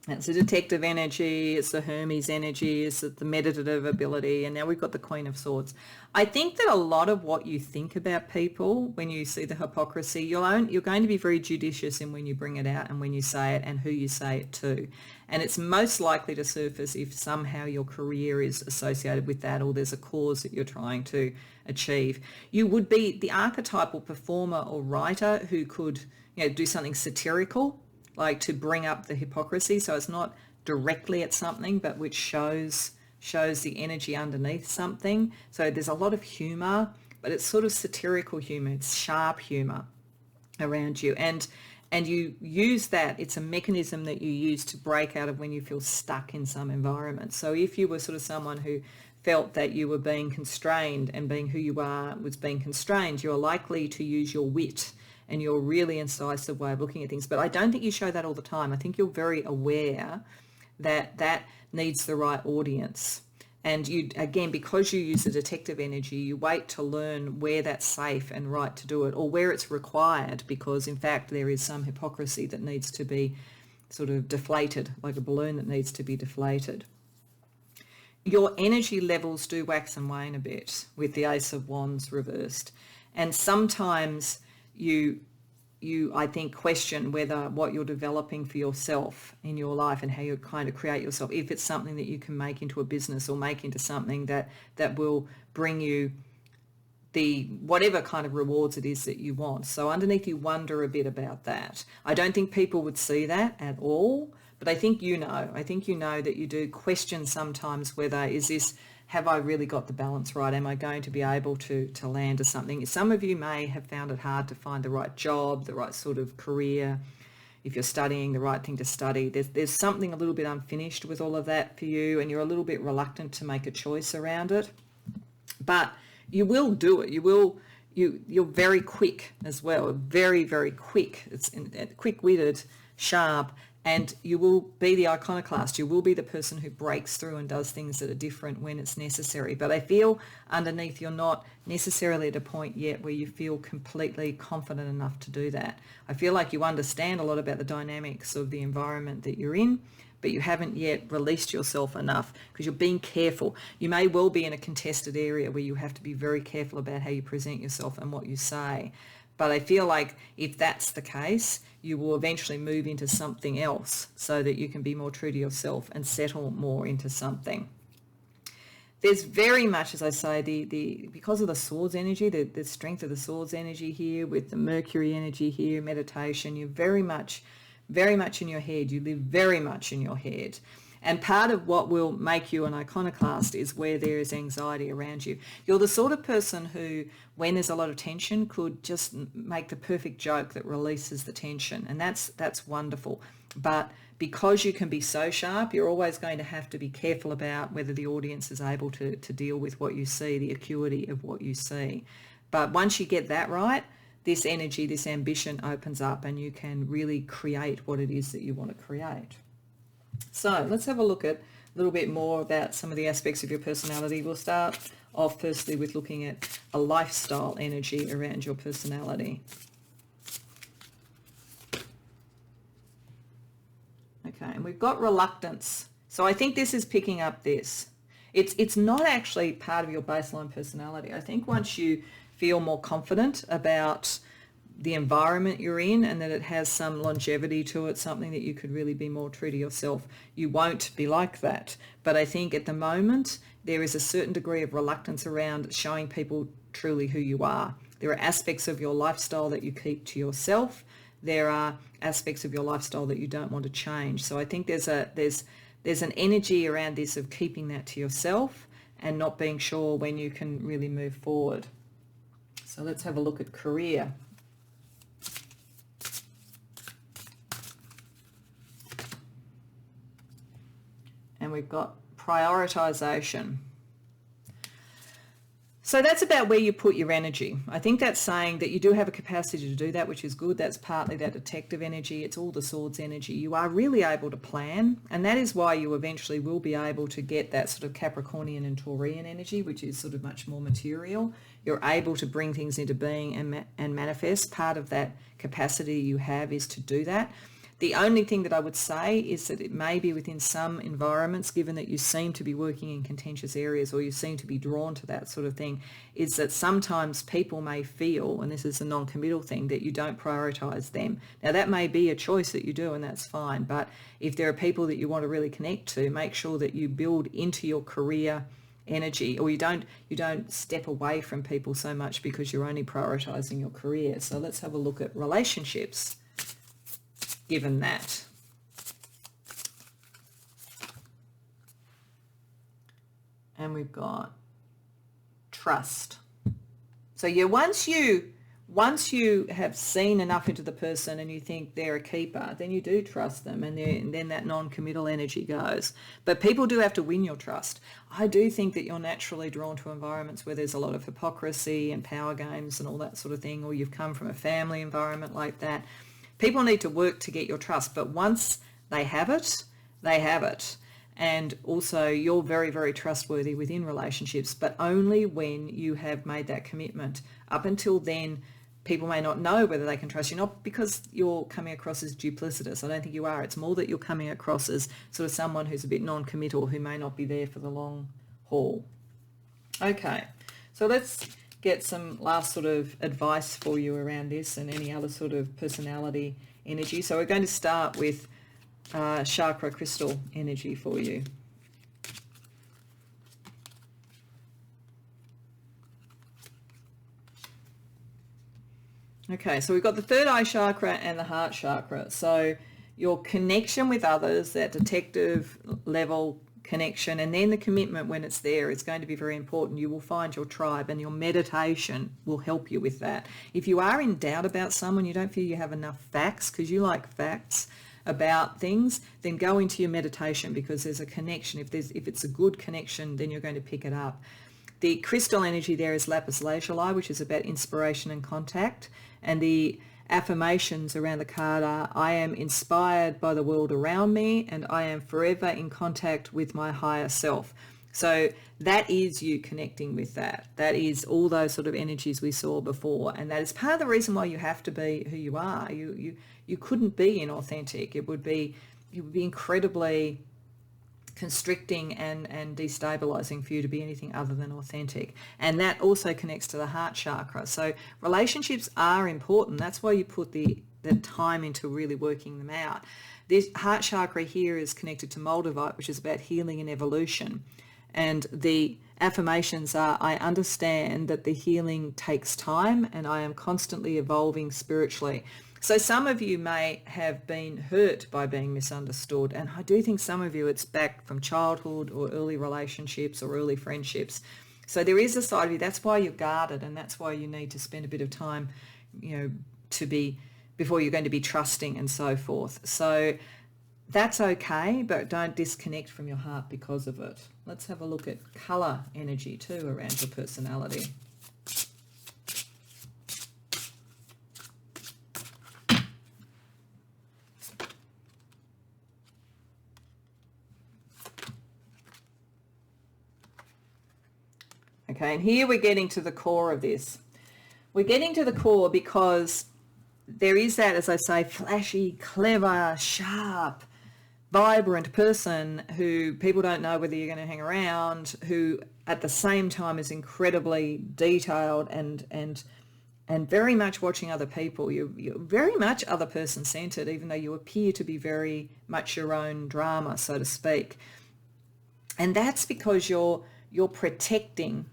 It's a detective energy, it's the Hermes energy, it's the meditative ability, and now we've got the Queen of Swords. I think that a lot of what you think about people when you see the hypocrisy, you're going to be very judicious in when you bring it out and when you say it and who you say it to. And it's most likely to surface if somehow your career is associated with that, or there's a cause that you're trying to achieve. You would be the archetypal performer or writer who could, do something satirical, like to bring up the hypocrisy. So it's not directly at something, but which shows the energy underneath something. So there's a lot of humor, but it's sort of satirical humor. It's sharp humor around you. And you use that. It's a mechanism that you use to break out of when you feel stuck in some environment. So if you were sort of someone who felt that you were being constrained, and being who you are was being constrained, you're likely to use your wit and your really incisive way of looking at things. But I don't think you show that all the time. I think you're very aware that that needs the right audience. And you, again, because you use the detective energy, you wait to learn where that's safe and right to do it, or where it's required, because in fact there is some hypocrisy that needs to be sort of deflated, like a balloon that needs to be deflated. Your energy levels do wax and wane a bit with the Ace of Wands reversed. And sometimes you I think, question whether what you're developing for yourself in your life and how you kind of create yourself, if it's something that you can make into a business or make into something that will bring you the whatever kind of rewards it is that you want. So underneath, you wonder a bit about that. I don't think people would see that at all, but I think you know that you do question sometimes whether have I really got the balance right? Am I going to be able to land to something? Some of you may have found it hard to find the right job, the right sort of career. If you're studying, the right thing to study. There's something a little bit unfinished with all of that for you, and you're a little bit reluctant to make a choice around it. But you will do it. You're very quick as well, very, very quick. It's quick-witted, sharp, and you will be the iconoclast. You will be the person who breaks through and does things that are different when it's necessary. But I feel underneath, you're not necessarily at a point yet where you feel completely confident enough to do that. I feel like you understand a lot about the dynamics of the environment that you're in, but you haven't yet released yourself enough because you're being careful. You may well be in a contested area where you have to be very careful about how you present yourself and what you say. But I feel like if that's the case, you will eventually move into something else so that you can be more true to yourself and settle more into something. There's very much, as I say, because of the swords energy, the strength of the swords energy here with the Mercury energy here, meditation, you're very much in your head. You live very much in your head. And part of what will make you an iconoclast is where there is anxiety around you. You're the sort of person who, when there's a lot of tension, could just make the perfect joke that releases the tension. And that's wonderful. But because you can be so sharp, you're always going to have to be careful about whether the audience is able to deal with what you see, the acuity of what you see. But once you get that right, this energy, this ambition opens up and you can really create what it is that you want to create. So let's have a look at a little bit more about some of the aspects of your personality. We'll start off firstly with looking at a lifestyle energy around your personality. Okay, and we've got reluctance. So I think this is picking up this. It's not actually part of your baseline personality. I think once you feel more confident about the environment you're in and that it has some longevity to it, something that you could really be more true to yourself, you won't be like that. But I think at the moment there is a certain degree of reluctance around showing people truly who you are. There are aspects of your lifestyle that you keep to yourself. There are aspects of your lifestyle that you don't want to change. So I think there's an energy around this of keeping that to yourself and not being sure when you can really move forward. So let's have a look at career. And we've got prioritization. So that's about where you put your energy. I think that's saying that you do have a capacity to do that, which is good. That's partly that detective energy. It's all the swords energy. You are really able to plan, and that is why you eventually will be able to get that sort of Capricornian and Taurian energy, which is sort of much more material. You're able to bring things into being and manifest. Part of that capacity you have is to do that. The only thing that I would say is that it may be within some environments, given that you seem to be working in contentious areas or you seem to be drawn to that sort of thing, is that sometimes people may feel, and this is a non-committal thing, that you don't prioritise them. Now that may be a choice that you do and that's fine, but if there are people that you want to really connect to, make sure that you build into your career energy, or you don't step away from people so much because you're only prioritising your career. So let's have a look at relationships. Given that, and we've got trust. So yeah, once you have seen enough into the person and you think they're a keeper, then you do trust them, and then that non-committal energy goes. But people do have to win your trust. I do think that you're naturally drawn to environments where there's a lot of hypocrisy and power games and all that sort of thing, or you've come from a family environment like that. People need to work to get your trust, but once they have it, they have it. And also you're very, very trustworthy within relationships, but only when you have made that commitment. Up until then, people may not know whether they can trust you, not because you're coming across as duplicitous. I don't think you are. It's more that you're coming across as sort of someone who's a bit non-committal, who may not be there for the long haul. Okay, so let's get some last sort of advice for you around this and any other sort of personality energy. So we're going to start with chakra crystal energy for you. Okay, so we've got the third eye chakra and the heart chakra. So your connection with others, that detective level connection, and then the commitment when it's there is going to be very important. You will find your tribe, and your meditation will help you with that. If you are in doubt about someone, you don't feel you have enough facts, because you like facts about things, then go into your meditation, because there's a connection. If it's a good connection, then you're going to pick it up. The crystal energy there is lapis lazuli, which is about inspiration and contact. And the affirmations around the card are, I am inspired by the world around me, and I am forever in contact with my higher self. So that is you connecting with that. That is all those sort of energies we saw before. And that is part of the reason why you have to be who you are. You couldn't be inauthentic. It would be incredibly constricting and destabilizing for you to be anything other than authentic. And that also connects to the heart chakra. So relationships are important. That's why you put the time into really working them out. This heart chakra here is connected to Moldavite, which is about healing and evolution. And the affirmations are, I understand that the healing takes time, and I am constantly evolving spiritually. So some of you may have been hurt by being misunderstood, and I do think some of you it's back from childhood or early relationships or early friendships. So there is a side of you, that's why you're guarded, and that's why you need to spend a bit of time, before you're going to be trusting and so forth. So that's okay, but don't disconnect from your heart because of it. Let's have a look at color energy too around your personality. Okay, and here we're getting to the core of this. We're getting to the core because there is that, as I say, flashy, clever, sharp, vibrant person who people don't know whether you're going to hang around, who at the same time is incredibly detailed and very much watching other people. You're very much other person centered, even though you appear to be very much your own drama, so to speak. And that's because you're protecting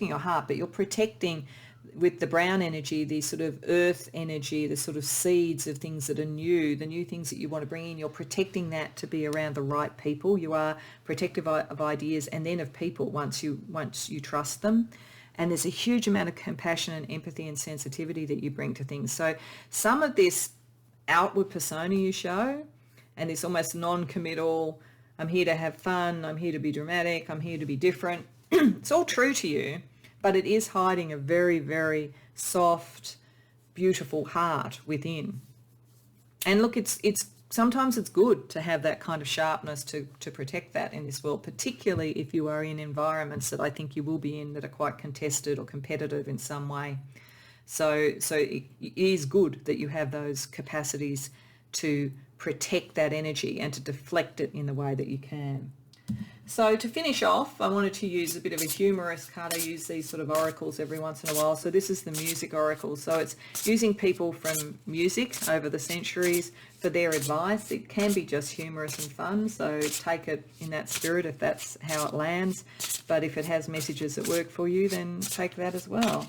your heart, but you're protecting with the brown energy, the sort of earth energy, the sort of seeds of things that are new, the new things that you want to bring in. You're protecting that to be around the right people. You are protective of ideas and then of people once you trust them. And there's a huge amount of compassion and empathy and sensitivity that you bring to things. So some of this outward persona you show, and this almost non-committal, I'm here to have fun, I'm here to be dramatic, I'm here to be different, it's all true to you, but it is hiding a very, very soft, beautiful heart within. And look, it's sometimes it's good to have that kind of sharpness to protect that in this world, particularly if you are in environments that I think you will be in that are quite contested or competitive in some way. So it is good that you have those capacities to protect that energy and to deflect it in the way that you can. So to finish off, I wanted to use a bit of a humorous card. I use these sort of oracles every once in a while. So this is the music oracle. So it's using people from music over the centuries for their advice. It can be just humorous and fun, so take it in that spirit if that's how it lands. But if it has messages that work for you, then take that as well.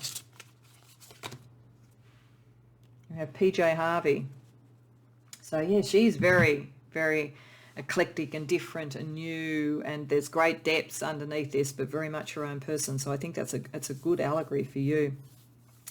We have PJ Harvey. So yeah, she's very, very eclectic and different and new, and there's great depths underneath this, but very much her own person. So I think that's a good allegory for you.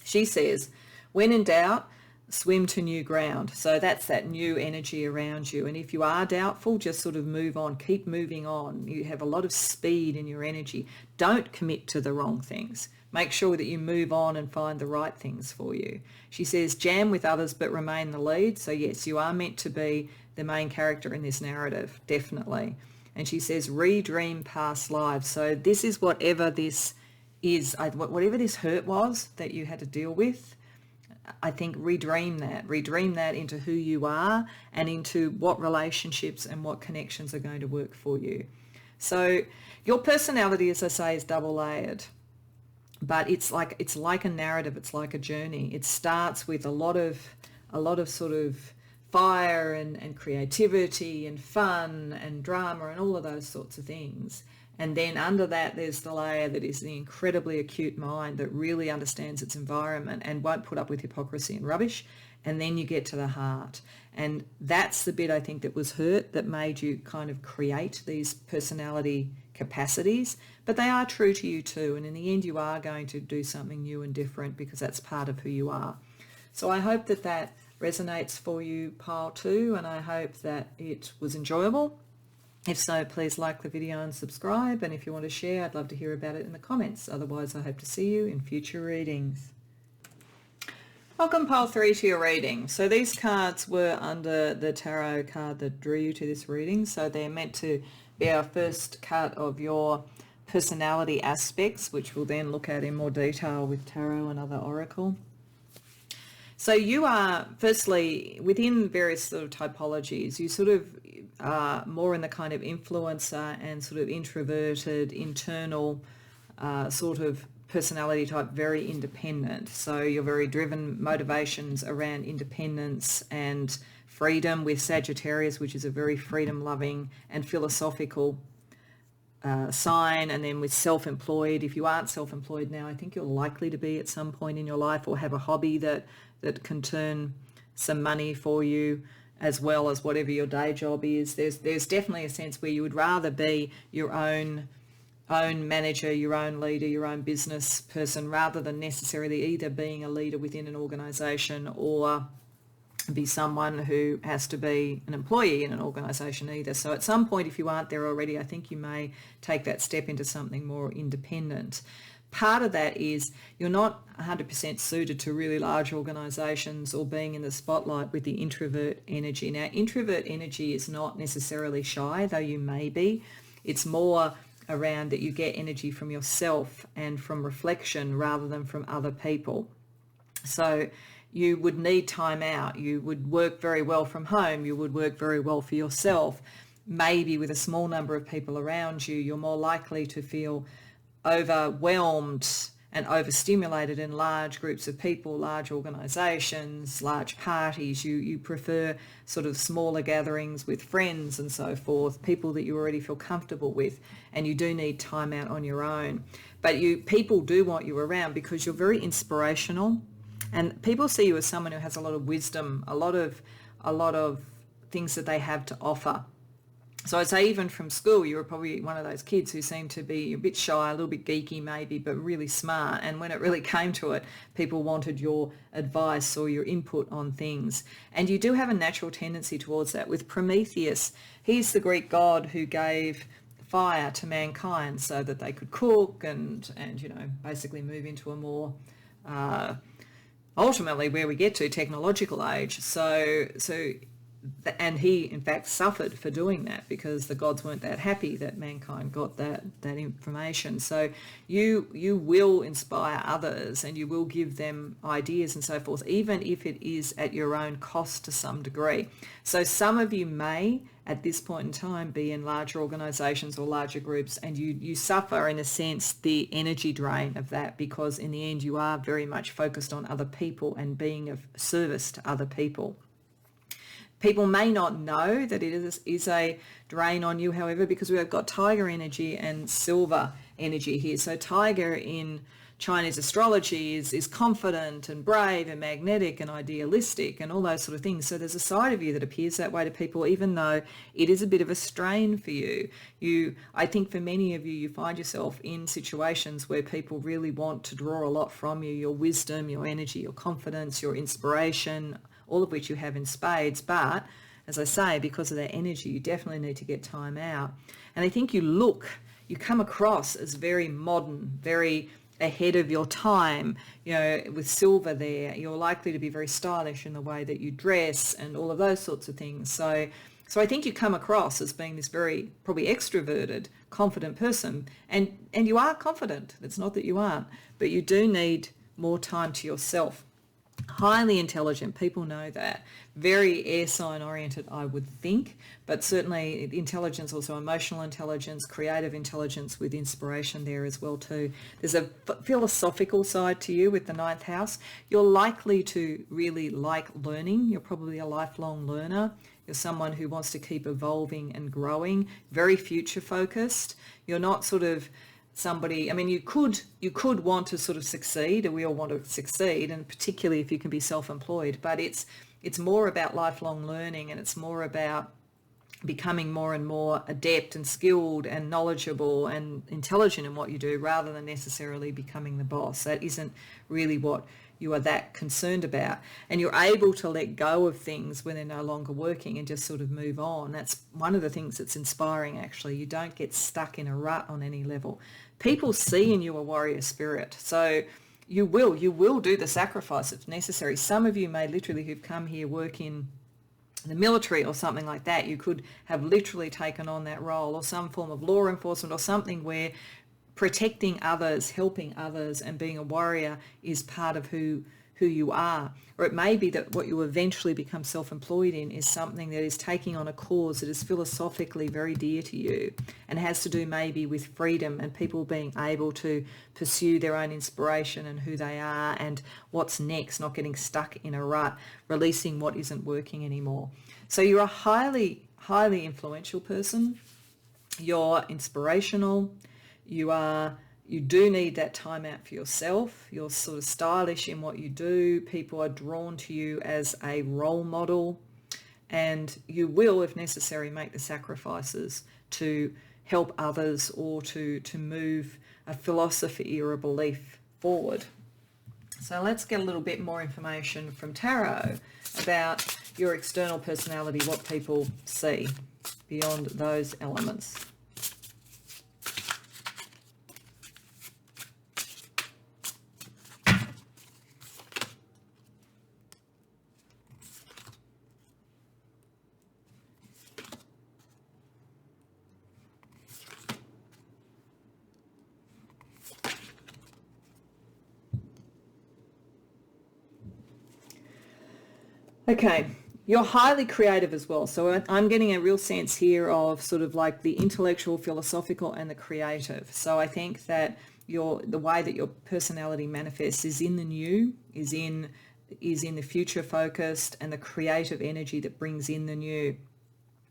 She says, when in doubt, swim to new ground. So that's that new energy around you. And if you are doubtful, just sort of move on, keep moving on. You have a lot of speed in your energy. Don't commit to the wrong things. Make sure that you move on and find the right things for you. She says, jam with others, but remain the lead. So yes, you are meant to be the main character in this narrative, definitely. And she says, redream past lives. So this is whatever this is, whatever this hurt was that you had to deal with, I think redream that into who you are and into what relationships and what connections are going to work for you. So your personality, as I say, is double layered. but it's like a narrative. It's like a journey. It starts with a lot of sort of fire and creativity and fun and drama and all of those sorts of things. And then under that, there's the layer that is the incredibly acute mind that really understands its environment and won't put up with hypocrisy and rubbish. And then you get to the heart. And that's the bit I think that was hurt, that made you kind of create these personality capacities. But they are true to you too. And in the end, you are going to do something new and different because that's part of who you are. So I hope that that resonates for you, pile 2, and I hope that it was enjoyable. If so, please like the video and subscribe, and if you want to share, I'd love to hear about it in the comments. Otherwise, I hope to see you in future readings. Welcome, pile 3, to your reading. So these cards were under the tarot card that drew you to this reading, so they're meant to be our first cut of your personality aspects, which we'll then look at in more detail with tarot and other oracle. So you are, firstly, within various sort of typologies, you sort of are more in the kind of influencer and sort of introverted, internal sort of personality type, very independent. So you're very driven, motivations around independence and freedom, with Sagittarius, which is a very freedom-loving and philosophical sign. And then with self-employed, if you aren't self-employed now, I think you're likely to be at some point in your life, or have a hobby that can turn some money for you, as well as whatever your day job is. There's definitely a sense where you would rather be your own manager, your own leader, your own business person, rather than necessarily either being a leader within an organisation or be someone who has to be an employee in an organisation either. So at some point, if you aren't there already, I think you may take that step into something more independent. Part of that is you're not 100% suited to really large organisations or being in the spotlight with the introvert energy. Now, introvert energy is not necessarily shy, though you may be. It's more around that you get energy from yourself and from reflection rather than from other people. So you would need time out. You would work very well from home. You would work very well for yourself. Maybe with a small number of people around you, you're more likely to feel overwhelmed and overstimulated in large groups of people, large organisations, large parties. You prefer sort of smaller gatherings with friends and so forth, people that you already feel comfortable with, and you do need time out on your own. But people do want you around because you're very inspirational, and people see you as someone who has a lot of wisdom, a lot of things that they have to offer. So I'd say even from school, you were probably one of those kids who seemed to be a bit shy, a little bit geeky maybe, but really smart. And when it really came to it, people wanted your advice or your input on things. And you do have a natural tendency towards that. With Prometheus, he's the Greek god who gave fire to mankind so that they could cook and basically move into a more ultimately where we get to technological age. And he, in fact, suffered for doing that because the gods weren't that happy that mankind got that information. So you will inspire others and you will give them ideas and so forth, even if it is at your own cost to some degree. So some of you may, at this point in time, be in larger organisations or larger groups, and you suffer, in a sense, the energy drain of that, because in the end you are very much focused on other people and being of service to other people. People may not know that it is a drain on you, however, because we have got tiger energy and silver energy here. So tiger in Chinese astrology is confident and brave and magnetic and idealistic and all those sort of things. So there's a side of you that appears that way to people, even though it is a bit of a strain for you. I think for many of you, you find yourself in situations where people really want to draw a lot from you, your wisdom, your energy, your confidence, your inspiration, all of which you have in spades. But as I say, because of that energy, you definitely need to get time out. And I think you come across as very modern, very ahead of your time. With silver there, you're likely to be very stylish in the way that you dress and all of those sorts of things. So I think you come across as being this very probably extroverted, confident person. And you are confident. It's not that you aren't, but you do need more time to yourself. Highly intelligent, people know that. Very air sign oriented, I would think, but certainly intelligence, also emotional intelligence, creative intelligence with inspiration there as well too. There's a philosophical side to you with the ninth house. You're likely to really like learning. You're probably a lifelong learner. You're someone who wants to keep evolving and growing, very future focused. You're not sort of somebody, I mean, you could want to sort of succeed, or we all want to succeed, and particularly if you can be self-employed, but it's more about lifelong learning, and it's more about becoming more and more adept and skilled and knowledgeable and intelligent in what you do, rather than necessarily becoming the boss. That isn't really what you are that concerned about, and you're able to let go of things when they're no longer working and just sort of move on. That's one of the things that's inspiring, actually. You don't get stuck in a rut on any level. People see in you a warrior spirit, so you will do the sacrifice if necessary. Some of you may literally, who've come here, work in the military or something like that. You could have literally taken on that role, or some form of law enforcement, or something where protecting others, helping others, and being a warrior is part of who you are. Or it may be that what you eventually become self-employed in is something that is taking on a cause that is philosophically very dear to you, and has to do maybe with freedom and people being able to pursue their own inspiration and who they are and what's next, not getting stuck in a rut, releasing what isn't working anymore. So you're a highly, highly influential person. You're inspirational. You do need that time out for yourself. You're sort of stylish in what you do. People are drawn to you as a role model, and you will, if necessary, make the sacrifices to help others or to move a philosophy or a belief forward. So let's get a little bit more information from tarot about your external personality, what people see beyond those elements. Okay, you're highly creative as well. So I'm getting a real sense here of sort of like the intellectual, philosophical, and the creative. So I think that the way that your personality manifests is in the new, is in the future focused, and the creative energy that brings in the new.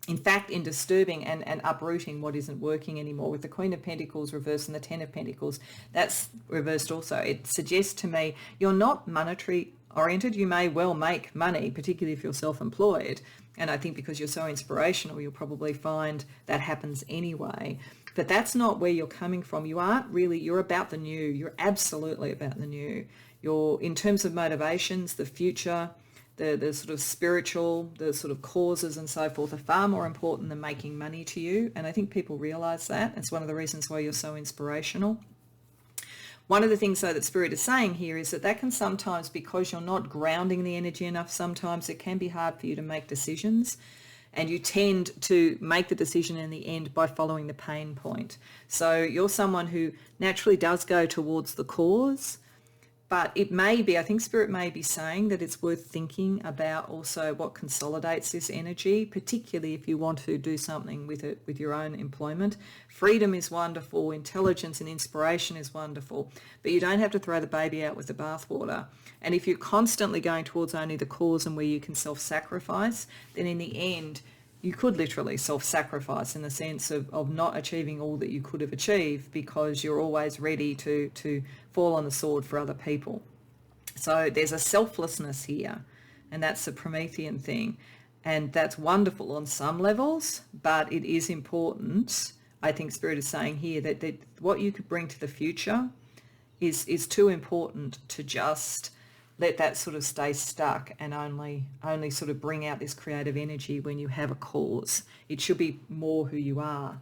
In fact, in disturbing and uprooting what isn't working anymore, with the Queen of Pentacles reversed and the Ten of Pentacles, that's reversed also. It suggests to me you're not monetary oriented. You may well make money, particularly if you're self-employed. And I think because you're so inspirational, you'll probably find that happens anyway. But that's not where you're coming from. You're about the new. You're absolutely about the new. You're, in terms of motivations, the future, the sort of spiritual, the sort of causes and so forth are far more important than making money to you. And I think people realize that. It's one of the reasons why you're so inspirational. One of the things, though, that Spirit is saying here is that can sometimes, because you're not grounding the energy enough, sometimes it can be hard for you to make decisions, and you tend to make the decision in the end by following the pain point. So you're someone who naturally does go towards the cause, but it may be, I think Spirit may be saying that it's worth thinking about also what consolidates this energy, particularly if you want to do something with it, with your own employment. Freedom is wonderful, intelligence and inspiration is wonderful, but you don't have to throw the baby out with the bathwater. And if you're constantly going towards only the cause and where you can self-sacrifice, then in the end, you could literally self-sacrifice in the sense of not achieving all that you could have achieved, because you're always ready to fall on the sword for other people. So there's a selflessness here, and that's the Promethean thing. And that's wonderful on some levels, but it is important, I think Spirit is saying here, that what you could bring to the future is too important to just let that sort of stay stuck and only sort of bring out this creative energy when you have a cause. It should be more who you are.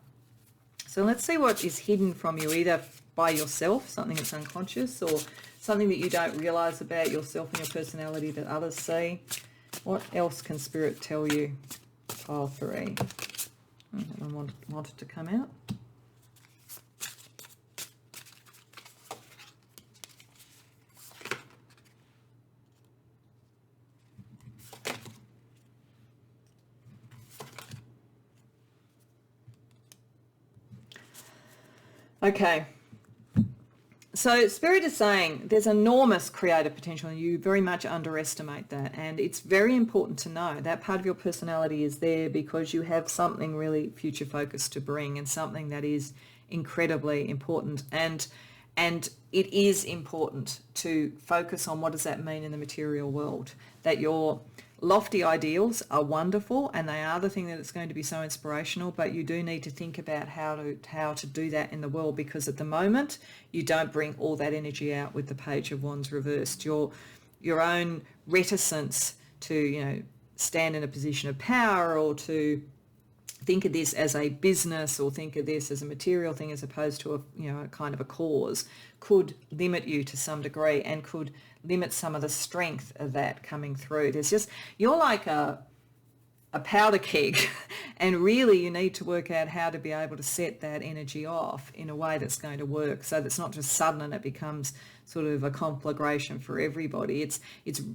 So let's see what is hidden from you, either by yourself, something that's unconscious, or something that you don't realize about yourself and your personality that others see. What else can Spirit tell you? Pile 3. That one wanted to come out. Okay. So Spirit is saying there's enormous creative potential and you very much underestimate that. And it's very important to know that part of your personality is there because you have something really future focused to bring and something that is incredibly important. And it is important to focus on what does that mean in the material world, that your lofty ideals are wonderful and they are the thing that it's going to be so inspirational, but you do need to think about how to do that in the world, because at the moment you don't bring all that energy out with the Page of Wands reversed. Your own reticence to stand in a position of power, or to think of this as a business, or think of this as a material thing as opposed to a kind of a cause, could limit you to some degree and could limit some of the strength of that coming through. You're like a powder keg and really you need to work out how to be able to set that energy off in a way that's going to work, so that's not just sudden and it becomes sort of a conflagration for everybody. It's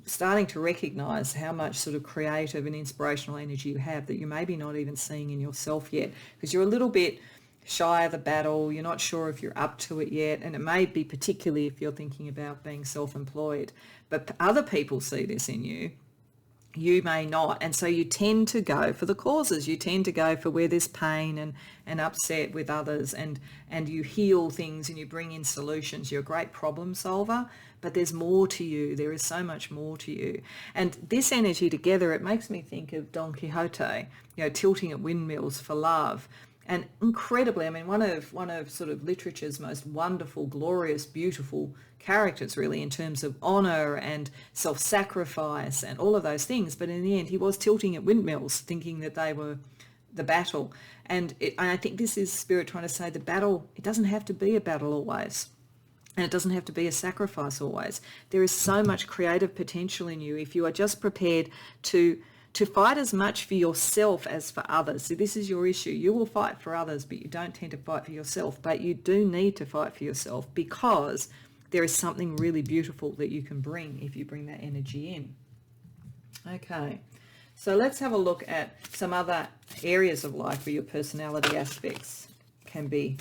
starting to recognize how much sort of creative and inspirational energy you have that you maybe not even seeing in yourself yet, because you're a little bit shy of the battle, you're not sure if you're up to it yet, and it may be particularly if you're thinking about being self-employed, but other people see this in you. You may not, and so you tend to go for the causes. You tend to go for where there's pain and upset with others, and you heal things and you bring in solutions. You're a great problem solver, but there's more to you. There is so much more to you. And this energy together, it makes me think of Don Quixote, tilting at windmills for love. And incredibly, I mean, one of sort of literature's most wonderful, glorious, beautiful characters, really, in terms of honour and self-sacrifice and all of those things. But in the end, he was tilting at windmills, thinking that they were the battle. And I think this is Spirit trying to say the battle, it doesn't have to be a battle always. And it doesn't have to be a sacrifice always. There is so much creative potential in you if you are just prepared to fight as much for yourself as for others. So this is your issue. You will fight for others, but you don't tend to fight for yourself. But you do need to fight for yourself, because there is something really beautiful that you can bring if you bring that energy in. Okay, so let's have a look at some other areas of life where your personality aspects can be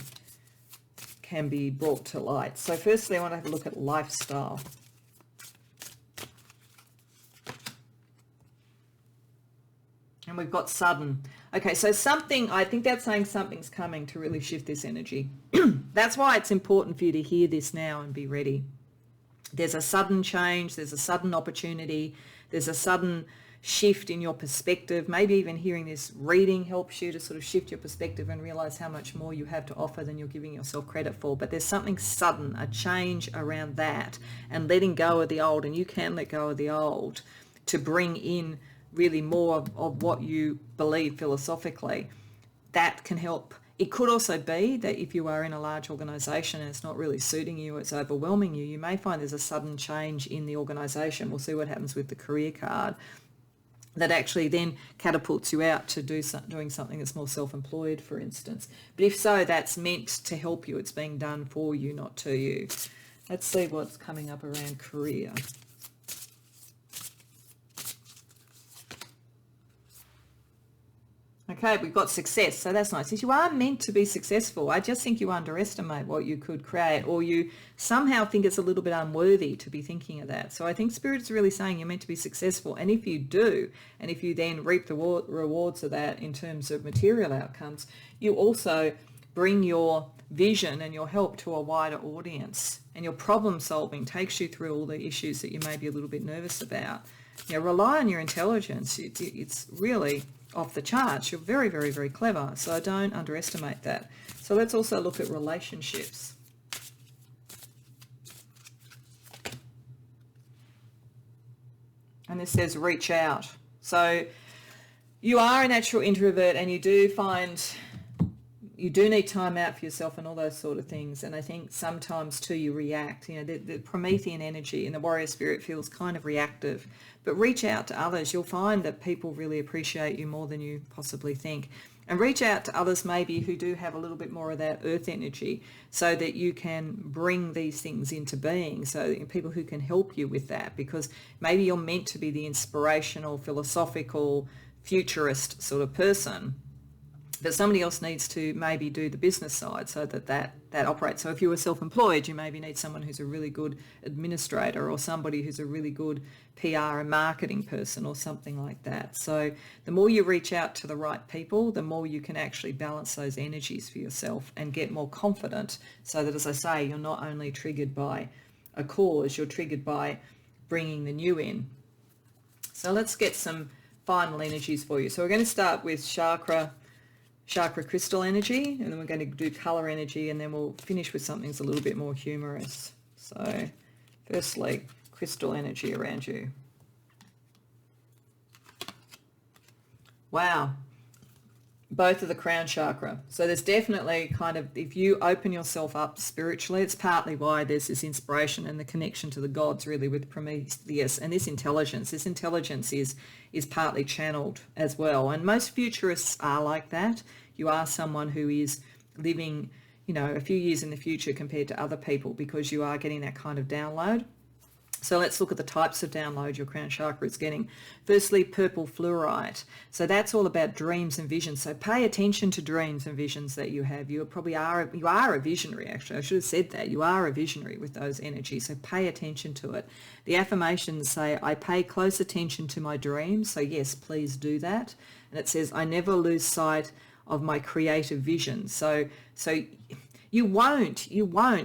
brought to light. So firstly, I want to have a look at lifestyle. And we've got sudden. Okay, so something, I think that's saying something's coming to really shift this energy. That's why it's important for you to hear this now and be ready. There's a sudden change, there's a sudden opportunity, there's a sudden shift in your perspective. Maybe even hearing this reading helps you to sort of shift your perspective and realize how much more you have to offer than you're giving yourself credit for. But there's something sudden, a change around that, and letting go of the old, and you can let go of the old to bring in really more of what you believe philosophically. That can help. It could also be that if you are in a large organisation and it's not really suiting you, it's overwhelming you, you may find there's a sudden change in the organisation. We'll see what happens with the career card, that actually then catapults you out to doing something that's more self-employed, for instance. But if so, that's meant to help you. It's being done for you, not to you. Let's see what's coming up around career. Okay, we've got success, so that's nice. If you are meant to be successful, I just think you underestimate what you could create, or you somehow think it's a little bit unworthy to be thinking of that. So I think Spirit's really saying you're meant to be successful, and if you do, and if you then reap the rewards of that in terms of material outcomes, you also bring your vision and your help to a wider audience, and your problem solving takes you through all the issues that you may be a little bit nervous about. Rely on your intelligence. It's really off the charts. You're very, very, very clever, so don't underestimate that. So let's also look at relationships. And this says reach out. So you are a natural introvert, and you do need time out for yourself and all those sort of things. And I think sometimes too you react. The Promethean energy in the warrior spirit feels kind of reactive. But reach out to others. You'll find that people really appreciate you more than you possibly think. And reach out to others maybe who do have a little bit more of that earth energy, so that you can bring these things into being. So people who can help you with that, because maybe you're meant to be the inspirational, philosophical, futurist sort of person. But somebody else needs to maybe do the business side so that operates. So if you were self-employed, you maybe need someone who's a really good administrator, or somebody who's a really good PR and marketing person, or something like that. So the more you reach out to the right people, the more you can actually balance those energies for yourself and get more confident, so that, as I say, you're not only triggered by a cause, you're triggered by bringing the new in. So let's get some final energies for you. So we're going to start with chakra crystal energy, and then we're going to do color energy, and then we'll finish with something that's a little bit more humorous. So firstly, crystal energy around you. Wow, both of the crown chakra. So there's definitely kind of, if you open yourself up spiritually, it's partly why there's this inspiration and the connection to the gods, really, with Prometheus, and this intelligence is partly channeled as well. And most futurists are like that. You are someone who is living, a few years in the future compared to other people, because you are getting that kind of download. So let's look at the types of download your crown chakra is getting. Firstly, purple fluorite. So that's all about dreams and visions. So pay attention to dreams and visions that you have. You are a visionary, actually. I should have said that. You are a visionary with those energies. So pay attention to it. The affirmations say, I pay close attention to my dreams. So yes, please do that. And it says, I never lose sight of my creative vision. So you won't.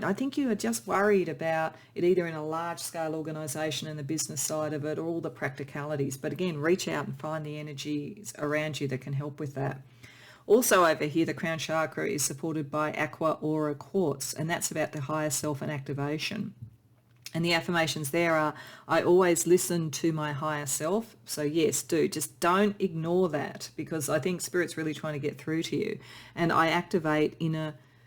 I think you are just worried about it, either in a large scale organisation and the business side of it, or all the practicalities. But again, reach out and find the energies around you that can help with that. Also over here, the crown chakra is supported by aqua aura quartz, and that's about the higher self and activation. And the affirmations there are, I always listen to my higher self. So yes, do. Just don't ignore that, because I think Spirit's really trying to get through to you. And I activate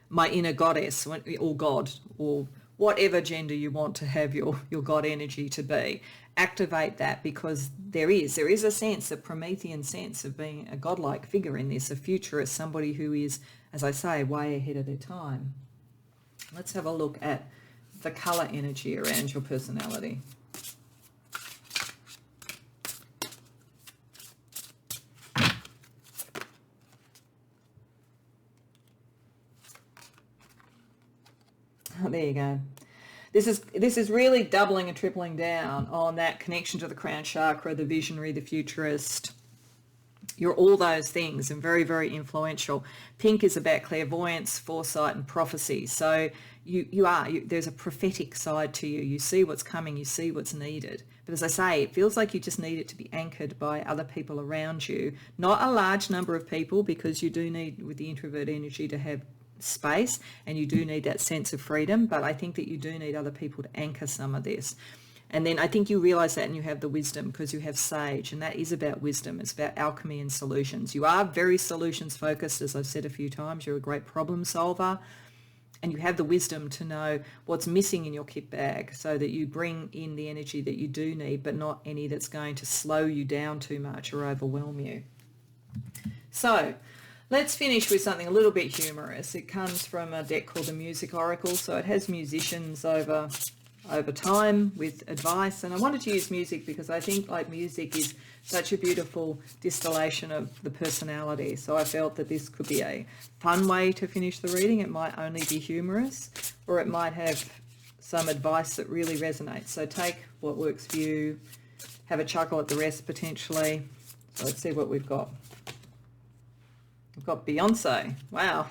my inner goddess, or God, or whatever gender you want to have your God energy to be. Activate that, because there is a sense, a Promethean sense of being a godlike figure in this, a futurist, somebody who is, as I say, way ahead of their time. Let's have a look at the color energy around your personality. Oh, there you go. This is really doubling and tripling down on that connection to the crown chakra, the visionary, the futurist. You're all those things, and very, very influential. Pink is about clairvoyance, foresight, and prophecy. So there's a prophetic side to you. You see what's coming, you see what's needed. But as I say, it feels like you just need it to be anchored by other people around you. Not a large number of people, because you do need, with the introvert energy, to have space, and you do need that sense of freedom. But I think that you do need other people to anchor some of this. And then I think you realize that, and you have the wisdom, because you have sage, and that is about wisdom. It's about alchemy and solutions. You are very solutions focused, as I've said a few times. You're a great problem solver, and you have the wisdom to know what's missing in your kit bag, so that you bring in the energy that you do need, but not any that's going to slow you down too much or overwhelm you. So let's finish with something a little bit humorous. It comes from a deck called the Music Oracle. So it has musicians over time with advice, and I wanted to use music because I think music is such a beautiful distillation of the personality. So I felt that this could be a fun way to finish the reading. It might only be humorous, or it might have some advice that really resonates. So take what works for you, have a chuckle at the rest potentially. So let's see what we've got. We've got Beyonce. Wow.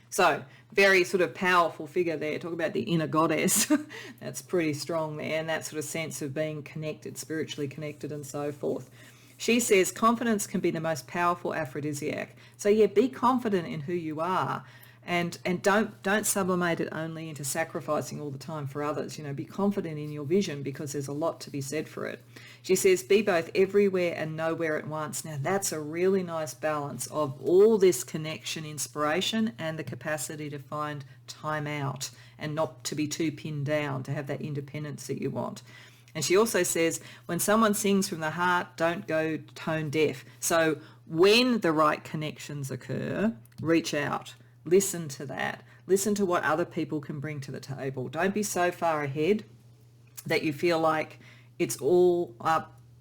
So very sort of powerful figure there. Talk about the inner goddess. That's pretty strong there, and that sort of sense of being connected, spiritually connected, and so forth. She says confidence can be the most powerful aphrodisiac. So yeah, be confident in who you are, and don't sublimate it only into sacrificing all the time for others. Be confident in your vision, because there's a lot to be said for it. She says, be both everywhere and nowhere at once. Now that's a really nice balance of all this connection, inspiration, and the capacity to find time out and not to be too pinned down, to have that independence that you want. And she also says, when someone sings from the heart, don't go tone deaf. So when the right connections occur, reach out. Listen to that. Listen to what other people can bring to the table. Don't be so far ahead that you feel like it's all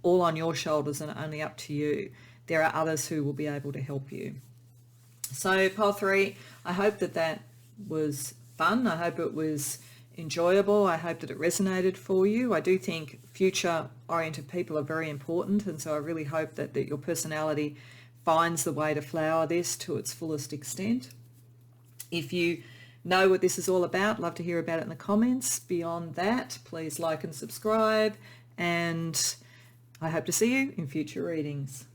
on your shoulders and only up to you. there are others who will be able to help you. So pile 3, I hope that that was fun. I hope it was enjoyable. I hope that it resonated for you. I do think future-oriented people are very important, and so I really hope that your personality finds the way to flower this to its fullest extent. If you know what this is all about, love to hear about it in the comments. Beyond that, please like and subscribe, and I hope to see you in future readings.